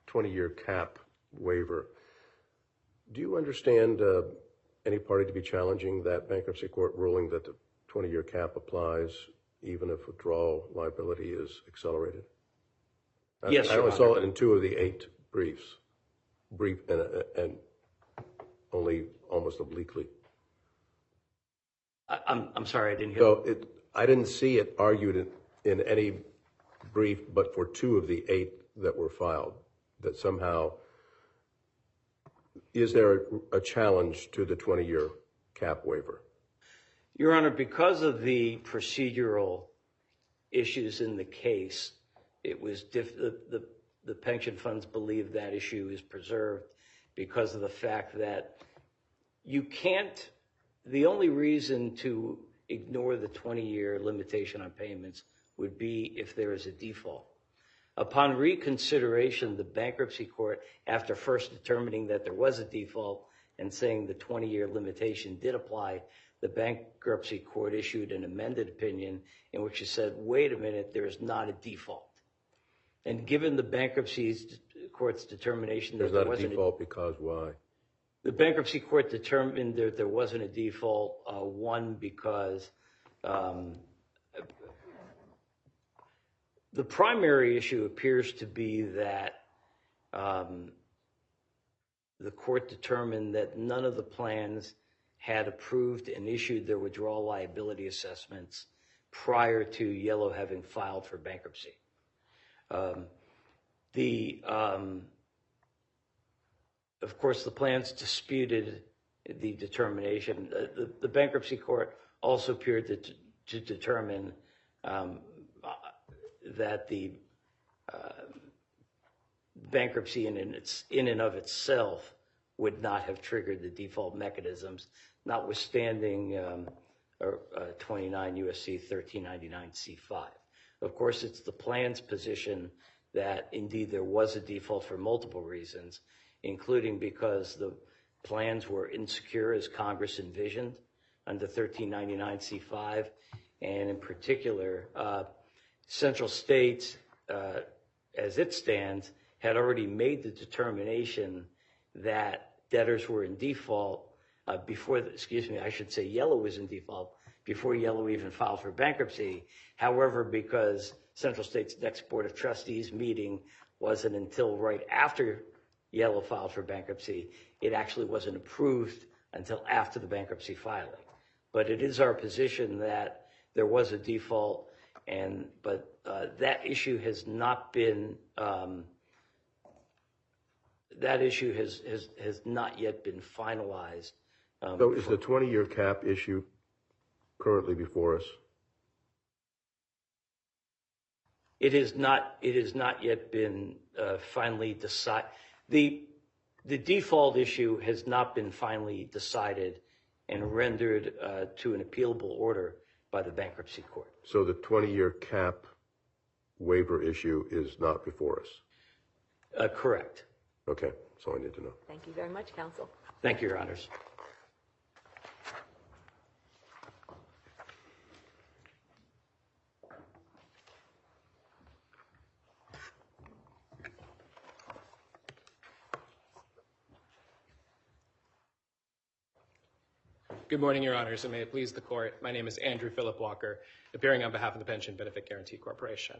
20-year cap waiver. Do you understand any party to be challenging that bankruptcy court ruling that the 20-year cap applies even if withdrawal liability is accelerated? Yes, I Your only saw Honor. it in 2 of the 8 briefs, and only almost obliquely. I'm sorry, I didn't hear. So I didn't see it argued in any brief, but for 2 of the 8 that were filed, that somehow, is there a challenge to the 20-year cap waiver? Your Honor, because of the procedural issues in the case, it was the pension funds believe that issue is preserved because of the fact that you can't. The only reason to ignore the 20-year limitation on payments would be if there is a default. Upon reconsideration, the bankruptcy court, after first determining that there was a default and saying the 20-year limitation did apply, the bankruptcy court issued an amended opinion in which it said, wait a minute, there is not a default. And given the bankruptcy court's determination that there wasn't a default, because why? The bankruptcy court determined that there wasn't a default, one, because the primary issue appears to be that the court determined that none of the plans had approved and issued their withdrawal liability assessments prior to Yellow having filed for bankruptcy. Of course, the plans disputed the determination. The bankruptcy court also appeared to determine that the bankruptcy in and of itself would not have triggered the default mechanisms, notwithstanding 29 U.S.C. 1399 C5. Of course, it's the plan's position that indeed there was a default for multiple reasons, including because the plans were insecure as Congress envisioned under 1399 C5, and in particular, Central States, as it stands, had already made the determination that debtors were in default Yellow was in default before Yellow even filed for bankruptcy. However, because Central States' next Board of Trustees meeting wasn't until right after Yellow filed for bankruptcy, it actually wasn't approved until after the bankruptcy filing. But it is our position that there was a default, but that issue has not been has not yet been finalized. So is the 20-year cap issue currently before us? It has not yet been finally decided. The default issue has not been finally decided and rendered to an appealable order by the bankruptcy court. So the 20-year cap waiver issue is not before us? Correct. Okay, that's all I need to know. Thank you very much, counsel. Thank you, Your Honors. Good morning, Your Honors, and may it please the Court. My name is Andrew Philip Walker, appearing on behalf of the Pension Benefit Guaranty Corporation.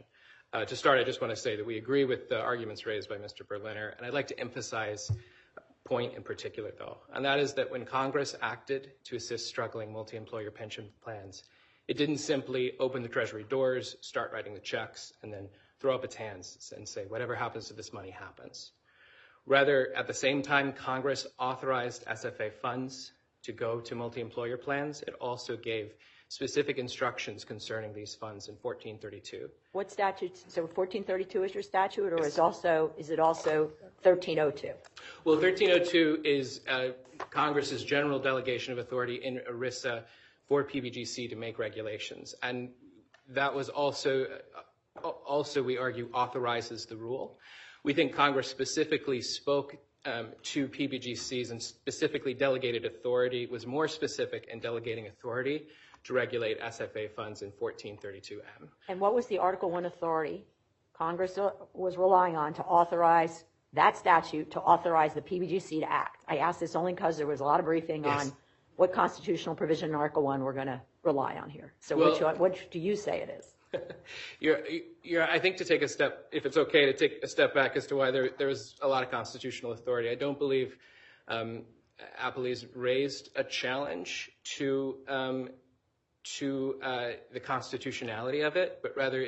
To start, I just want to say that we agree with the arguments raised by Mr. Berliner, and I'd like to emphasize a point in particular, though, and that is that when Congress acted to assist struggling multi-employer pension plans, it didn't simply open the Treasury doors, start writing the checks, and then throw up its hands and say, whatever happens to this money happens. Rather, at the same time Congress authorized SFA funds to go to multi-employer plans, it also gave specific instructions concerning these funds in 1432. What statute? So 1432 is your statute, or is it also 1302? Well, 1302 is Congress's general delegation of authority in ERISA for PBGC to make regulations, and that was also we argue authorizes the rule. We think Congress specifically spoke to PBGCs and specifically delegated authority, was more specific in delegating authority to regulate SFA funds in 1432M. And what was the Article I authority Congress was relying on to authorize that statute to authorize the PBGC to act? I ask this only because there was a lot of briefing on what constitutional provision in Article I we're going to rely on here. So which do you say it is? I think to take a step, if it's okay to take a step back as to why there was a lot of constitutional authority. I don't believe Appellees raised a challenge to the constitutionality of it, but rather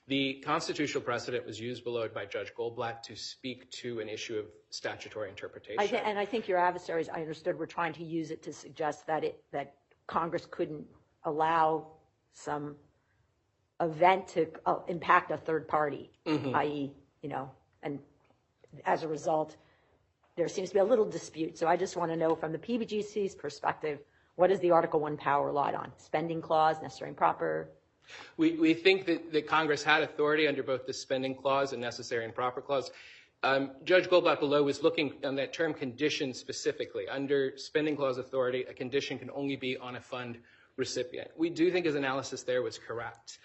the constitutional precedent was used below by Judge Goldblatt to speak to an issue of statutory interpretation. And I think your adversaries, I understood, were trying to use it to suggest that Congress couldn't allow some event to impact a third party, i.e., and as a result, there seems to be a little dispute. So I just want to know from the PBGC's perspective, what is the Article I power relied on? Spending clause, necessary and proper? We think that Congress had authority under both the spending clause and necessary and proper clause. Judge Goldblatt below was looking on that term condition specifically. Under spending clause authority, a condition can only be on a fund recipient. We do think his analysis there was correct.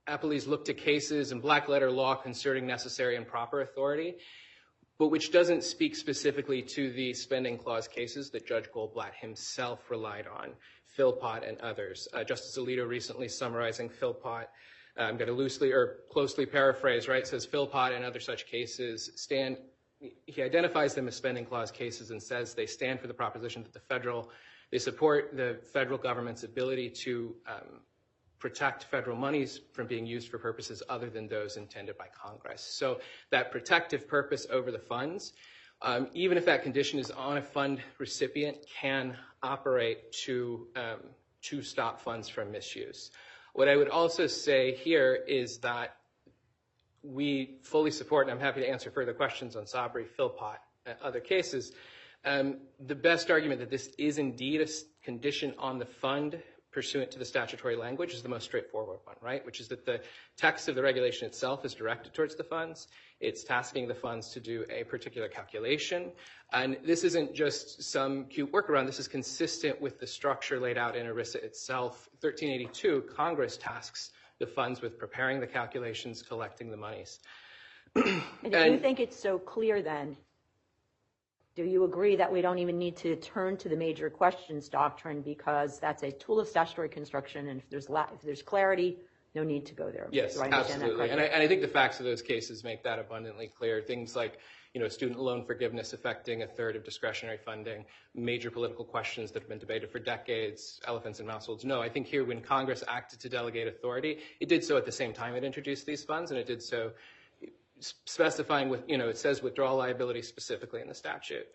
Appellees looked at cases in black letter law concerning necessary and proper authority, but which doesn't speak specifically to the spending clause cases that Judge Goldblatt himself relied on, Philpott and others. Justice Alito recently summarizing Philpott, I'm going to loosely or closely paraphrase, right, says Philpott and other such cases he identifies them as spending clause cases and says they stand for the proposition that they support the federal government's ability to protect federal monies from being used for purposes other than those intended by Congress. So that protective purpose over the funds, even if that condition is on a fund recipient, can operate to stop funds from misuse. What I would also say here is that we fully support, and I'm happy to answer further questions on Sabri, Philpott, and other cases, the best argument that this is indeed a condition on the fund pursuant to the statutory language is the most straightforward one, right? Which is that the text of the regulation itself is directed towards the funds. It's tasking the funds to do a particular calculation. And this isn't just some cute workaround. This is consistent with the structure laid out in ERISA itself. 1382, Congress tasks the funds with preparing the calculations, collecting the monies. And if you think it's so clear then, do you agree that we don't even need to turn to the major questions doctrine because that's a tool of statutory construction, and if there's clarity, no need to go there? Yes, absolutely. And I think the facts of those cases make that abundantly clear. Things like, student loan forgiveness affecting a third of discretionary funding, major political questions that have been debated for decades, elephants and mouseholds. No, I think here when Congress acted to delegate authority, it did so at the same time it introduced these funds, and it did so specifying with, it says withdrawal liability specifically in the statute.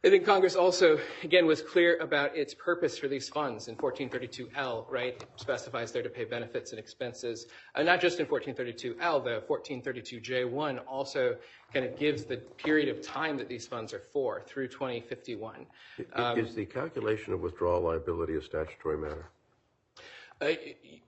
I think Congress also, again, was clear about its purpose for these funds in 1432L, right? It specifies there to pay benefits and expenses. Not just in 1432L, the 1432J1 also kind of gives the period of time that these funds are for through 2051. Is the calculation of withdrawal liability a statutory matter?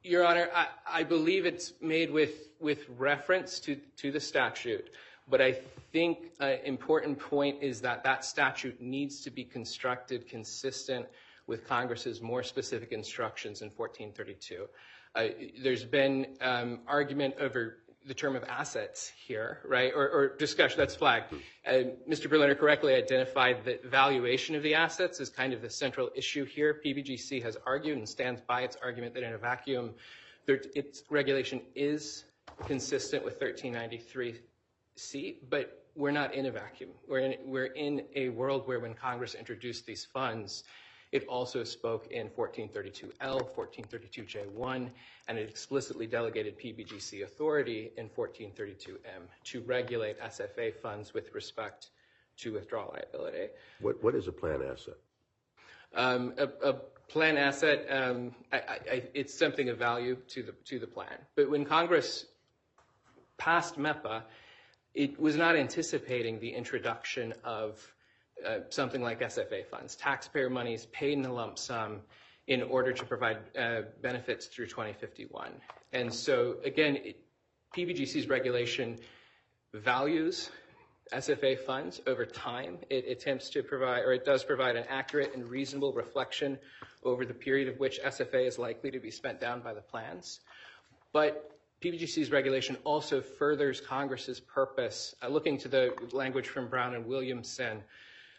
Your Honor, I believe it's made with reference to the statute, but I think an important point is that statute needs to be constructed consistent with Congress's more specific instructions in 1432. There's been argument over the term of assets here, right, or discussion that's flagged. Mr. Berliner correctly identified that valuation of the assets is kind of the central issue here. PBGC has argued and stands by its argument that in a vacuum, its regulation is consistent with 1393C, but we're not in a vacuum. We're in a world where when Congress introduced these funds, it also spoke in 1432L, 1432J1, and it explicitly delegated PBGC authority in 1432M to regulate SFA funds with respect to withdrawal liability. What is a plan asset? A plan asset, it's something of value to the plan. But when Congress passed MEPA, it was not anticipating the introduction of something like SFA funds, taxpayer monies paid in a lump sum in order to provide benefits through 2051. And so, again, PBGC's regulation values SFA funds over time. It attempts to provide, or it does provide, an accurate and reasonable reflection over the period of which SFA is likely to be spent down by the plans. But PBGC's regulation also furthers Congress's purpose, looking to the language from Brown and Williamson,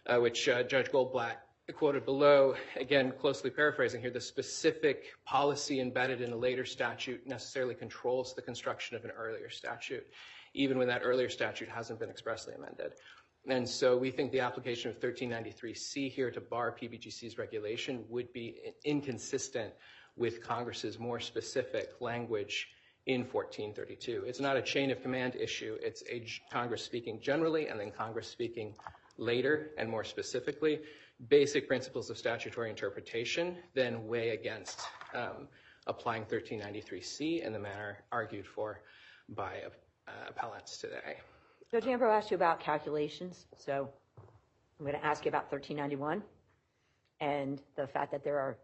which Judge Goldblatt quoted below, again, closely paraphrasing here, the specific policy embedded in a later statute necessarily controls the construction of an earlier statute, even when that earlier statute hasn't been expressly amended. And so we think the application of 1393C here to bar PBGC's regulation would be inconsistent with Congress's more specific language in 1432. It's not a chain of command issue. It's Congress speaking generally and then Congress speaking later and more specifically. Basic principles of statutory interpretation then weigh against applying 1393C in the manner argued for by appellants today. Judge Ambrose asked you about calculations, so I'm going to ask you about 1391 and the fact that there are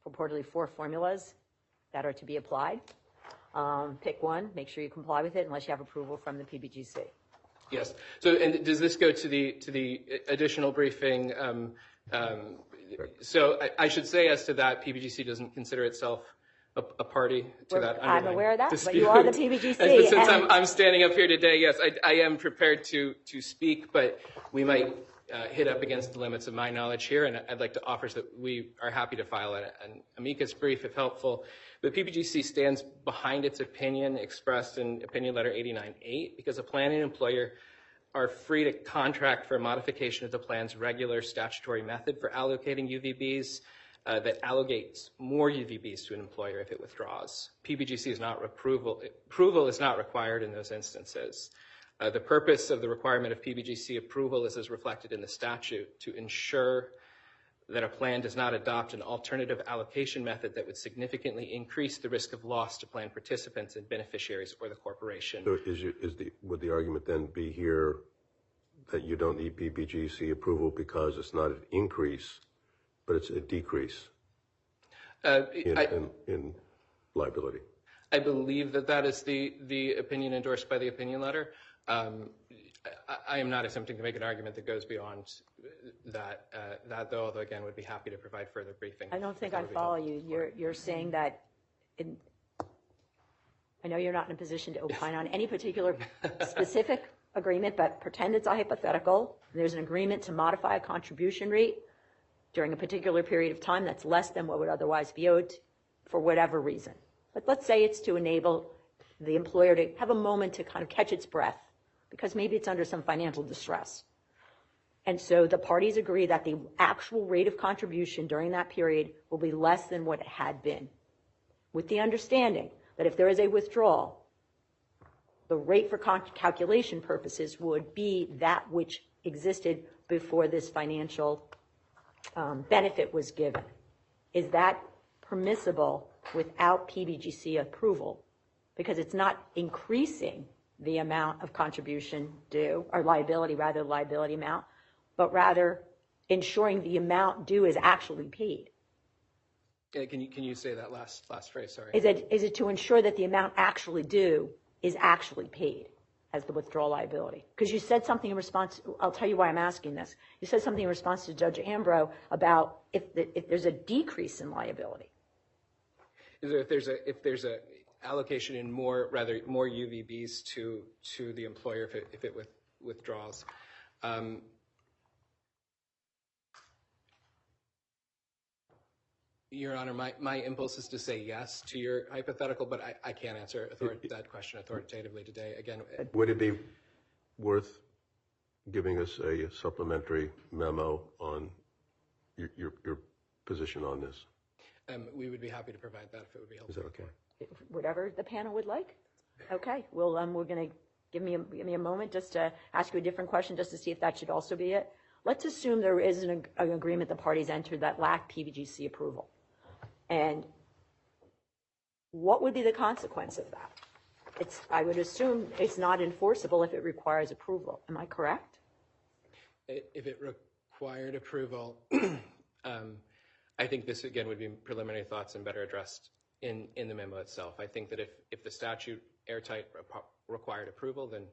purportedly 4 formulas that are to be applied. Pick one, make sure you comply with it unless you have approval from the PBGC. Yes. So, and does this go to the additional briefing? So I should say as to that, PBGC doesn't consider itself a party to that. I'm aware of that, dispute. but you are the PBGC. But since I'm standing up here today, yes, I am prepared to speak, but we might hit up against the limits of my knowledge here, and I'd like to offer that we are happy to file an amicus brief if helpful. But PBGC stands behind its opinion expressed in Opinion Letter 89.8 because a plan and employer are free to contract for a modification of the plan's regular statutory method for allocating UVBs that allocates more UVBs to an employer if it withdraws. PBGC is not approval is not required in those instances. The purpose of the requirement of PBGC approval is as reflected in the statute to ensure that a plan does not adopt an alternative allocation method that would significantly increase the risk of loss to plan participants and beneficiaries or the corporation. So would the argument then be here that you don't need PBGC approval because it's not an increase, but it's a decrease in liability? I believe that is the opinion endorsed by the opinion letter. I am not attempting to make an argument that goes beyond that, though, although, again, would be happy to provide further briefing. I don't think I follow you. You're saying that I know you're not in a position to opine on any particular specific agreement, but pretend it's a hypothetical. There's an agreement to modify a contribution rate during a particular period of time that's less than what would otherwise be owed for whatever reason. But let's say it's to enable the employer to have a moment to kind of catch its breath because maybe it's under some financial distress. And so the parties agree that the actual rate of contribution during that period will be less than what it had been, with the understanding that if there is a withdrawal, the rate for calculation purposes would be that which existed before this financial benefit was given. Is that permissible without PBGC approval? Because it's not increasing the amount of contribution due, or liability amount, but rather ensuring the amount due is actually paid. Can you say that last phrase? Sorry. Is it to ensure that the amount actually due is actually paid as the withdrawal liability? Because you said something in response. I'll tell you why I'm asking this. You said something in response to Judge Ambrose about if there's a decrease in liability. If there's a allocation in more UVBs to the employer if it withdraws. Your Honor, my impulse is to say yes to your hypothetical, but I can't answer that question authoritatively today. Again, Would it be worth giving us a supplementary memo on your position on this? we would be happy to provide that if it would be helpful. Is that okay? Whatever the panel would like. Okay, well, we're going to give me a moment just to ask you a different question, just to see if that should also be it. Let's assume there is an agreement the parties entered that lacked PBGC approval. And what would be the consequence of that? I would assume it's not enforceable if it requires approval. Am I correct? If it required approval, I think this, again, would be preliminary thoughts and better addressed in the memo itself. I think that if the statute airtight required approval, then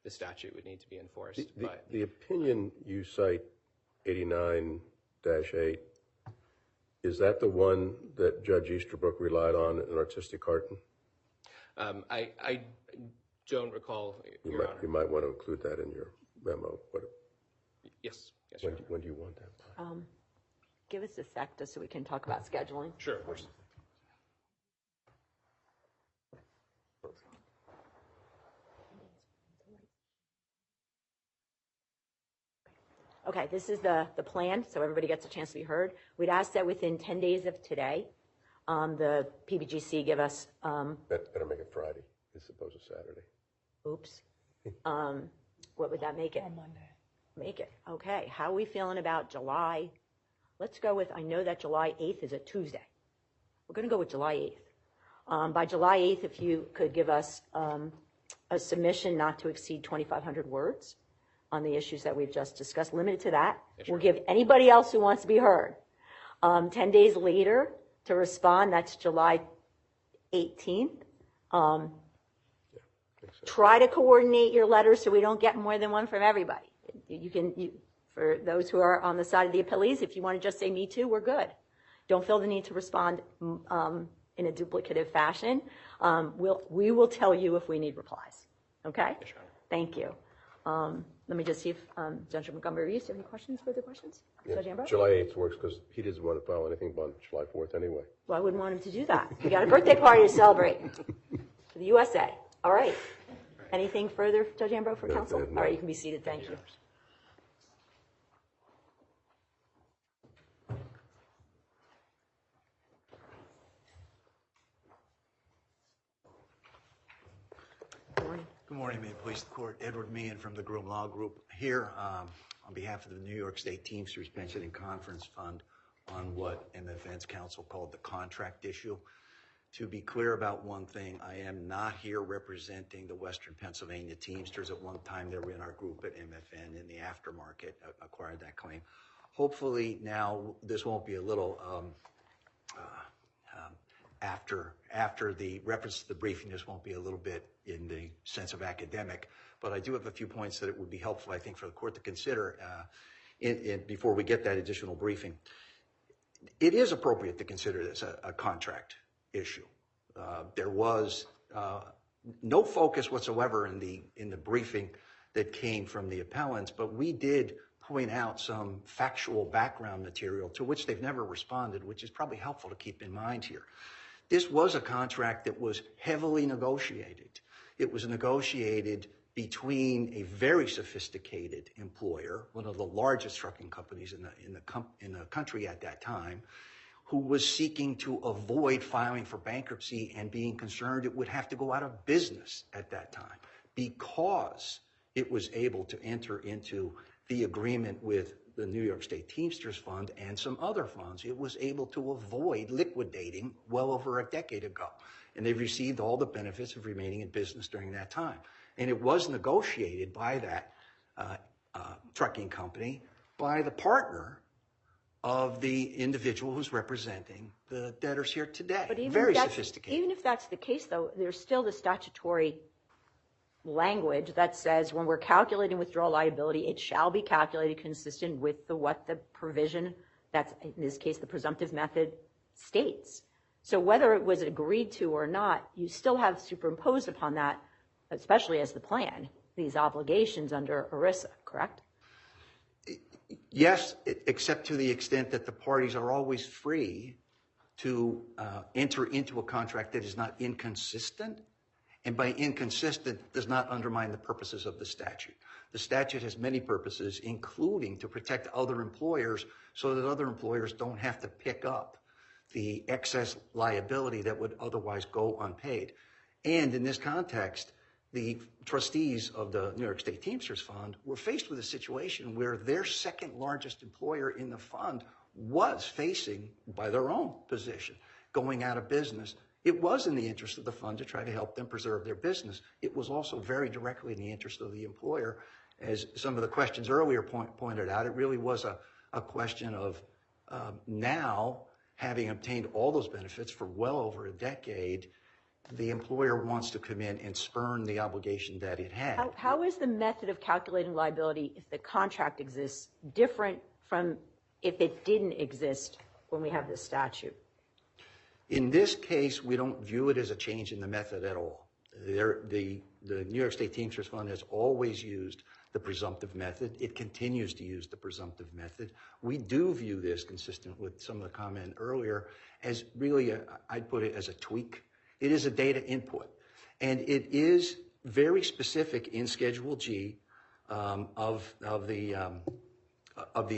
the statute would need to be enforced. The opinion you cite, 89-8, is that the one that Judge Easterbrook relied on in Artistic Hearten? I don't recall, Your Honor. You might want to include that in your memo. Yes, Your Honor. When do you want that? Give us a sec just so we can talk about scheduling. Sure, of course. Okay, this is the plan, so everybody gets a chance to be heard. We'd ask that within 10 days of today, the PBGC give us... Better make it Friday as opposed to Saturday. Oops. What would that make it? On Monday. Make it. Okay, how are we feeling about July? Let's go with, I know that July 8th is a Tuesday. We're going to go with July 8th. By July 8th, if you could give us a submission not to exceed 2,500 words on the issues that we've just discussed, limited to that. Yeah, sure. We'll give anybody else who wants to be heard 10 days later to respond. That's July 18th. Try to coordinate your letters so we don't get more than one from everybody. For those who are on the side of the appellees, if you want to just say me too, we're good. Don't feel the need to respond in a duplicative fashion. We will tell you if we need replies. Okay? Yes, Your Honor. Thank you. Let me just see if Judge Montgomery, you have any further questions? Yeah, Judge Ambrose? July 8th works because he doesn't want to file anything on July 4th anyway. Well, I wouldn't want him to do that. We got a birthday party to celebrate for the USA. All right. Anything further, Judge Ambrose, for counsel? No. All right, you can be seated. Thank you. Good morning. Good morning, may it please the court. Edward Meehan from the Groom Law Group here on behalf of the New York State Teamsters Pension and Conference Fund on what in the defense counsel called the contract issue. To be clear about one thing, I am not here representing the Western Pennsylvania Teamsters. At one time, they were in our group at MFN in the aftermarket, acquired that claim. Hopefully now this won't be a little after the reference to the briefing, this won't be a little bit in the sense of academic, but I do have a few points that it would be helpful, I think, for the court to consider before we get that additional briefing. It is appropriate to consider this a contract issue. There was no focus whatsoever in the briefing that came from the appellants, but we did point out some factual background material to which they've never responded, which is probably helpful to keep in mind here. This was a contract that was heavily negotiated. It was negotiated between a very sophisticated employer, one of the largest trucking companies in the country at that time, who was seeking to avoid filing for bankruptcy and being concerned it would have to go out of business at that time because it was able to enter into the agreement with the New York State Teamsters Fund and some other funds. It was able to avoid liquidating well over a decade ago. And they've received all the benefits of remaining in business during that time. And it was negotiated by that trucking company by the partner of the individual who's representing the debtors here today. But very sophisticated. Even if that's the case, though, there's still the statutory language that says when we're calculating withdrawal liability, it shall be calculated consistent with what the provision, that's in this case the presumptive method, states. So whether it was agreed to or not, you still have superimposed upon that, especially as the plan, these obligations under ERISA, correct? Yes, except to the extent that the parties are always free to enter into a contract that is not inconsistent, and by inconsistent does not undermine the purposes of the statute. The statute has many purposes, including to protect other employers so that other employers don't have to pick up the excess liability that would otherwise go unpaid. And in this context, the trustees of the New York State Teamsters Fund were faced with a situation where their second largest employer in the fund was facing, by their own position, going out of business. It was in the interest of the fund to try to help them preserve their business. It was also very directly in the interest of the employer. As some of the questions earlier pointed out, it really was a question of now, having obtained all those benefits for well over a decade, the employer wants to come in and spurn the obligation that it had. How is the method of calculating liability, if the contract exists, different from if it didn't exist when we have this statute? In this case, we don't view it as a change in the method at all. The New York State Teamsters Fund has always used the presumptive method. It continues to use the presumptive method. We do view this, consistent with some of the comment earlier, as really, I'd put it as a tweak. It is a data input. And it is very specific in Schedule G of the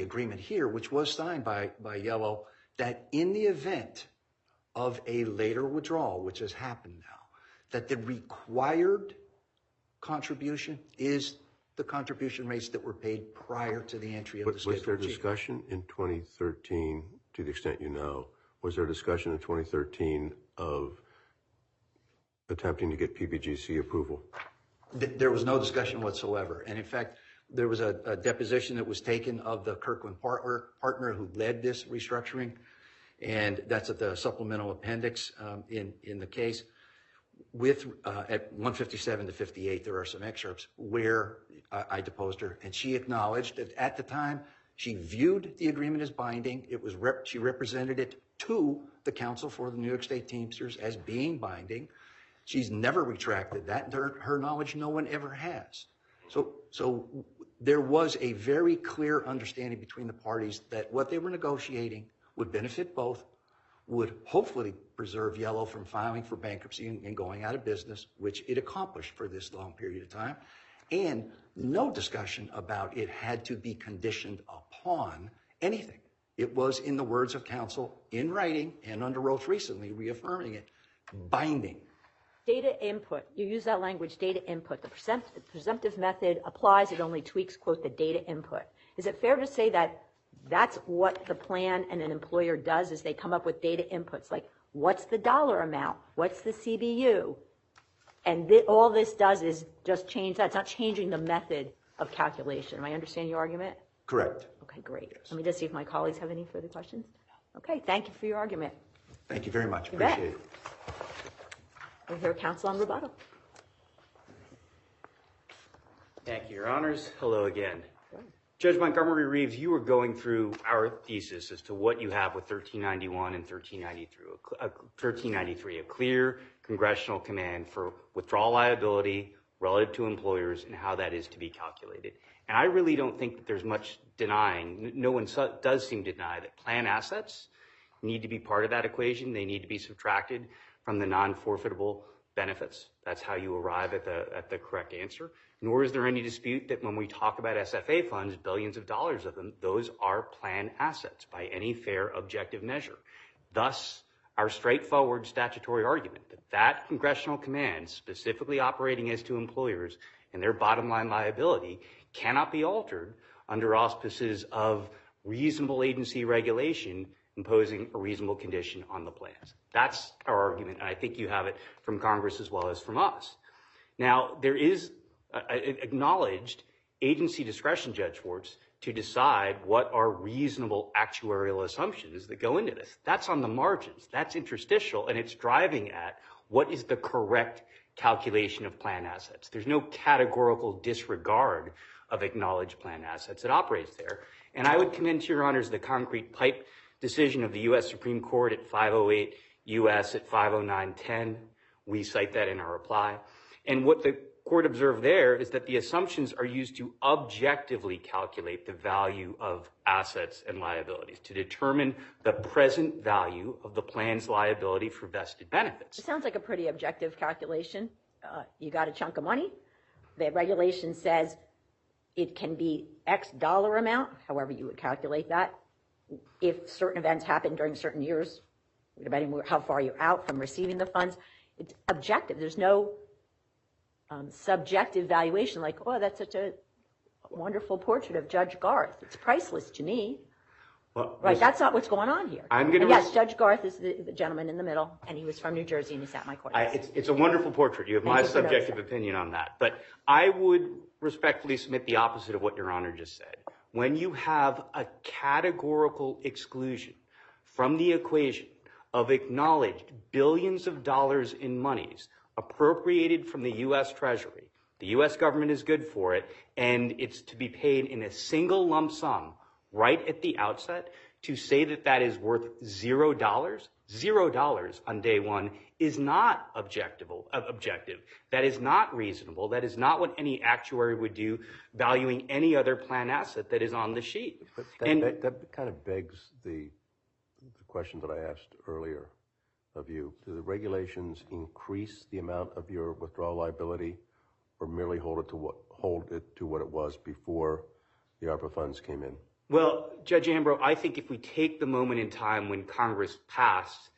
agreement here, which was signed by Yellow, that in the event of a later withdrawal, which has happened now, that the required contribution is the contribution rates that were paid prior to the entry of the Schedule G. Was there discussion in 2013, to the extent you know, was there discussion in 2013 of attempting to get PBGC approval? There was no discussion whatsoever. And in fact, there was a deposition that was taken of the Kirkland partner who led this restructuring. And that's at the supplemental appendix in the case. With at 157 to 58, there are some excerpts where I deposed her, and she acknowledged that at the time she viewed the agreement as binding. It was she represented it to the Council for the New York State Teamsters as being binding. She's never retracted that. And to her knowledge, no one ever has. So there was a very clear understanding between the parties that what they were negotiating would benefit both, would hopefully preserve Yellow from filing for bankruptcy and going out of business, which it accomplished for this long period of time, and no discussion about it had to be conditioned upon anything. It was, in the words of counsel, in writing and under oath recently, reaffirming it, binding. Data input, you use that language, data input. The presumptive method applies, it only tweaks, quote, the data input. Is it fair to say that that's what the plan and an employer does, is they come up with data inputs, like what's the dollar amount, what's the CBU? And all this does is just change that. It's not changing the method of calculation. Am I understanding your argument? Correct. Okay, great. Yes. Let me just see if my colleagues have any further questions. Okay, thank you for your argument. Thank you very much. You Appreciate bet. it. We'll hear counsel on rebuttal. Thank you, Your Honors. Hello again. Judge Montgomery Reeves, you were going through our thesis as to what you have with 1391 and 1393, a clear congressional command for withdrawal liability relative to employers and how that is to be calculated. And I really don't think that there's much denying, no one does seem to deny that plan assets need to be part of that equation. They need to be subtracted from the non-forfeitable benefits. That's how you arrive at the correct answer. Nor is there any dispute that when we talk about SFA funds, billions of dollars of them, those are plan assets by any fair objective measure. Thus, our straightforward statutory argument that that congressional command specifically operating as to employers and their bottom line liability cannot be altered under auspices of reasonable agency regulation imposing a reasonable condition on the plans. That's our argument, and I think you have it from Congress as well as from us. Now, there is acknowledged agency discretion, Judge Schwartz, to decide what are reasonable actuarial assumptions that go into this. That's on the margins. That's interstitial, and it's driving at what is the correct calculation of plan assets. There's no categorical disregard of acknowledged plan assets. It operates there. And I would commend to Your Honors the concrete pipe decision of the U.S. Supreme Court at 508 U.S. at 50910. We cite that in our reply. And what the court observed there is that the assumptions are used to objectively calculate the value of assets and liabilities to determine the present value of the plan's liability for vested benefits. It sounds like a pretty objective calculation. You got a chunk of money. The regulation says it can be X dollar amount, however you would calculate that. If certain events happen during certain years, depending on how far you're out from receiving the funds, it's objective. There's no subjective valuation like, oh, that's such a wonderful portrait of Judge Garth. It's priceless to me. Well, right, that's not what's going on here. Yes, Judge Garth is the gentleman in the middle, and he was from New Jersey, and he sat in my court. It's a wonderful portrait. You have my subjective opinion on that. But I would respectfully submit the opposite of what Your Honor just said. When you have a categorical exclusion from the equation of acknowledged billions of dollars in monies appropriated from the U.S. Treasury, the U.S. government is good for it, and it's to be paid in a single lump sum right at the outset, to say that that is worth $0 on day one is not objective. That is not reasonable. That is not what any actuary would do valuing any other plan asset that is on the sheet. But that kind of begs the question that I asked earlier of you. Do the regulations increase the amount of your withdrawal liability or merely hold it to what it was before the ARPA funds came in? Well, Judge Ambrose, I think if we take the moment in time when Congress passed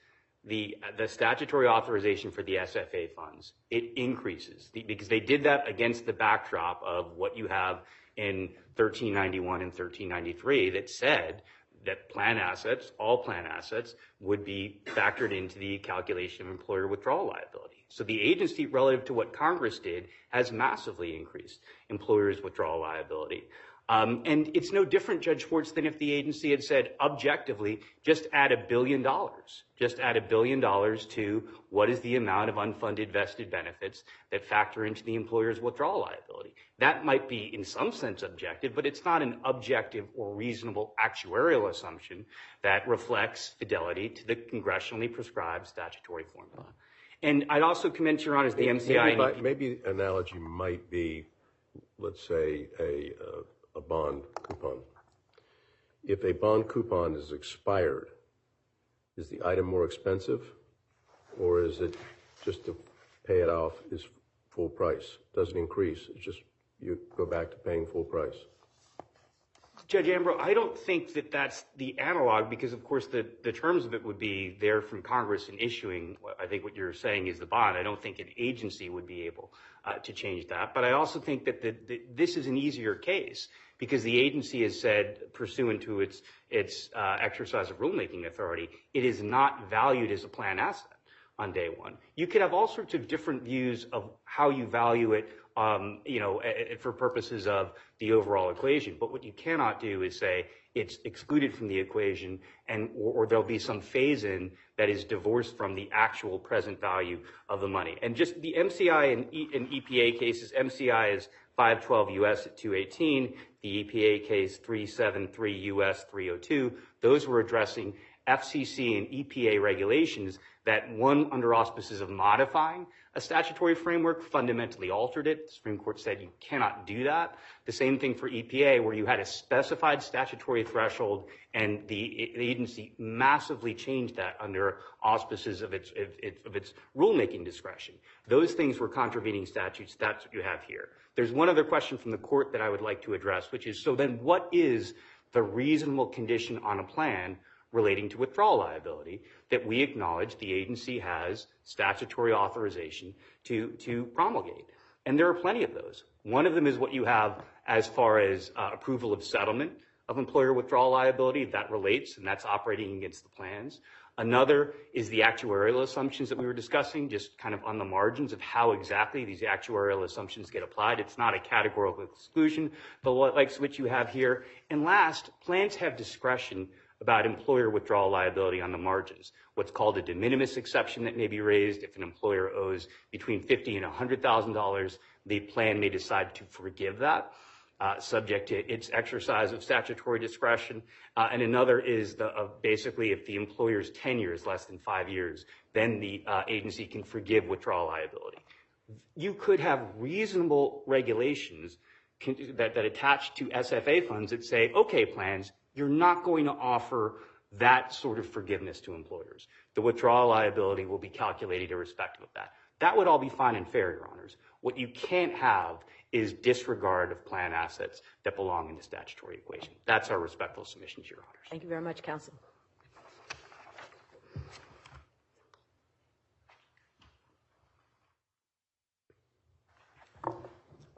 the statutory authorization for the SFA funds, it increases because they did that against the backdrop of what you have in 1391 and 1393 that said that plan assets, all plan assets, would be factored into the calculation of employer withdrawal liability. So the agency, relative to what Congress did, has massively increased employers' withdrawal liability. And it's no different, Judge Schwartz, than if the agency had said objectively, just add $1 billion. Just add $1 billion to what is the amount of unfunded vested benefits that factor into the employer's withdrawal liability. That might be in some sense objective, but it's not an objective or reasonable actuarial assumption that reflects fidelity to the congressionally prescribed statutory formula. And I'd also commend to Your Honors the MCI. Maybe an analogy might be, let's say, a bond coupon. If a bond coupon is expired, is the item more expensive, or is it just to pay it off is full price? It doesn't increase. It's just you go back to paying full price. Judge Ambrose, I don't think that that's the analog because, of course, the terms of it would be there from Congress in issuing. I think what you're saying is the bond. I don't think an agency would be able to change that. But I also think that this is an easier case because the agency has said, pursuant to its exercise of rulemaking authority, it is not valued as a plan asset on day one. You could have all sorts of different views of how you value it, for purposes of the overall equation. But what you cannot do is say it's excluded from the equation or there'll be some phase-in that is divorced from the actual present value of the money. And just the MCI and EPA cases, MCI is 512 U.S. at 218, the EPA case 373 U.S. 302. Those were addressing FCC and EPA regulations that, one, under auspices of modifying a statutory framework, fundamentally altered it. The Supreme Court said you cannot do that. The same thing for EPA, where you had a specified statutory threshold, and the agency massively changed that under auspices of its rulemaking discretion. Those things were contravening statutes. That's what you have here. There's one other question from the court that I would like to address, which is, so then what is the reasonable condition on a plan relating to withdrawal liability that we acknowledge the agency has statutory authorization to promulgate? And there are plenty of those. One of them is what you have as far as approval of settlement of employer withdrawal liability. That relates, and that's operating against the plans. Another is the actuarial assumptions that we were discussing, just kind of on the margins of how exactly these actuarial assumptions get applied. It's not a categorical exclusion, but like what you have here. And last, plans have discretion about employer withdrawal liability on the margins. What's called a de minimis exception that may be raised if an employer owes between $50,000 and $100,000, the plan may decide to forgive that. subject to its exercise of statutory discretion. And another is basically if the employer's tenure is less than 5 years, then the agency can forgive withdrawal liability. You could have reasonable regulations that attach to SFA funds that say, okay, plans, you're not going to offer that sort of forgiveness to employers. The withdrawal liability will be calculated irrespective of that. That would all be fine and fair, Your Honors. What you can't have is disregard of plan assets that belong in the statutory equation. That's our respectful submission to Your Honors. Thank you very much, counsel.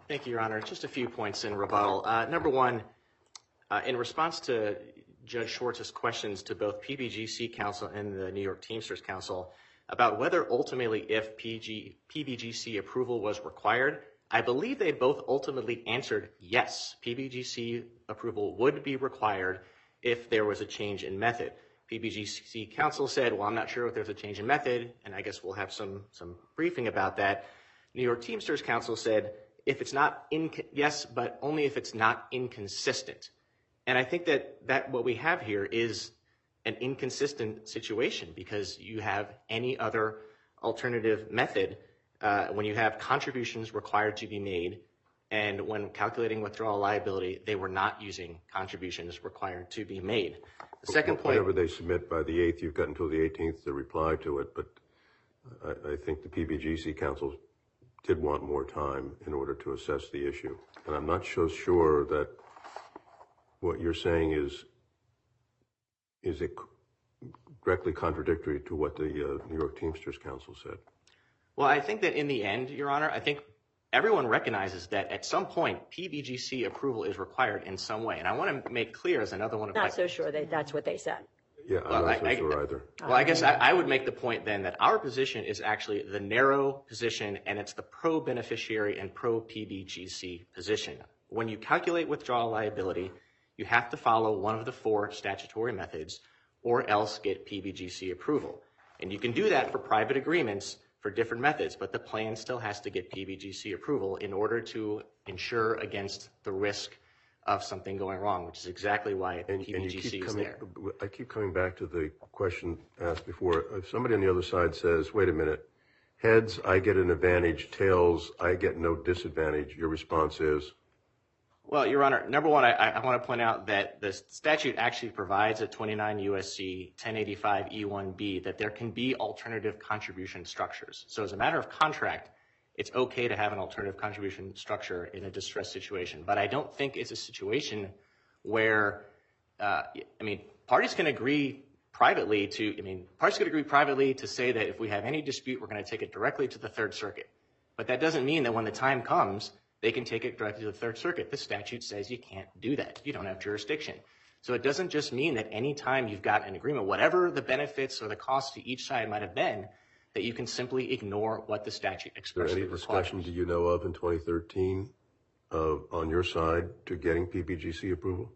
Thank you, Your Honor. Just a few points in rebuttal. Number one, in response to Judge Schwartz's questions to both PBGC counsel and the New York Teamsters Council about whether ultimately if PBGC approval was required, I believe they both ultimately answered yes, PBGC approval would be required if there was a change in method. PBGC counsel said, well, I'm not sure if there's a change in method, and I guess we'll have some briefing about that. New York Teamsters Council said, if it's not, yes, but only if it's not inconsistent. And I think that what we have here is an inconsistent situation because you have any other alternative method when you have contributions required to be made, and when calculating withdrawal liability, they were not using contributions required to be made. The second point— Whatever they submit by the 8th, you've got until the 18th to reply to it, but I think the PBGC Council did want more time in order to assess the issue. And I'm not so sure that what you're saying is it directly contradictory to what the New York Teamsters Council said. Well, I think that in the end, Your Honor, I think everyone recognizes that at some point PBGC approval is required in some way. And I want to make clear as another one of Not so sure that that's what they said. Yeah, I'm not so sure either. Well, I guess I would make the point then that our position is actually the narrow position, and it's the pro-beneficiary and pro-PBGC position. When you calculate withdrawal liability, you have to follow one of the 4 statutory methods or else get PBGC approval. And you can do that for private agreements for different methods, but the plan still has to get PBGC approval in order to insure against the risk of something going wrong, which is exactly why PBGC is there. I keep coming back to the question asked before. If somebody on the other side says, wait a minute, heads, I get an advantage, tails, I get no disadvantage, your response is? Well, Your Honor, number one, I want to point out that the statute actually provides at 29 U.S.C. 1085 E1B that there can be alternative contribution structures. So as a matter of contract, it's okay to have an alternative contribution structure in a distressed situation. But I don't think it's a situation where, parties can agree privately to say that if we have any dispute, we're going to take it directly to the Third Circuit. But that doesn't mean that when the time comes, they can take it directly to the Third Circuit. The statute says you can't do that. You don't have jurisdiction. So it doesn't just mean that any time you've got an agreement, whatever the benefits or the costs to each side might have been, that you can simply ignore what the statute expressly requires. Is there any discussion do you know of in 2013 on your side to getting PBGC approval?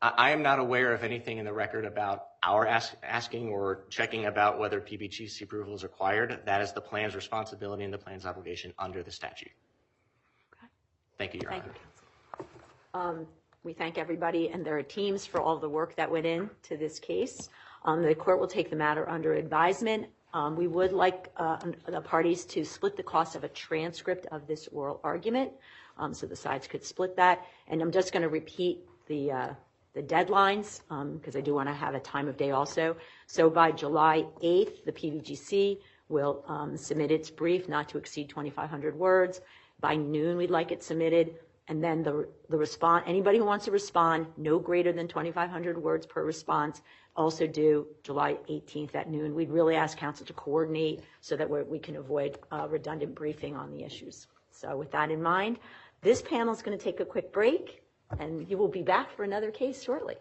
I am not aware of anything in the record about our asking or checking about whether PBGC approval is required. That is the plan's responsibility and the plan's obligation under the statute. Okay. Thank you, Your Honor. Thank you, counsel. We thank everybody and their teams for all the work that went into this case. The court will take the matter under advisement. We would like the parties to split the cost of a transcript of this oral argument, so the sides could split that. And I'm just going to repeat the deadlines because I do want to have a time of day also. So by July 8th, the PBGC will submit its brief not to exceed 2,500 words. By noon, we'd like it submitted. And then the response, anybody who wants to respond, no greater than 2,500 words per response, also due July 18th at noon. We'd really ask counsel to coordinate so that we can avoid redundant briefing on the issues. So with that in mind, this panel is going to take a quick break, and you will be back for another case shortly.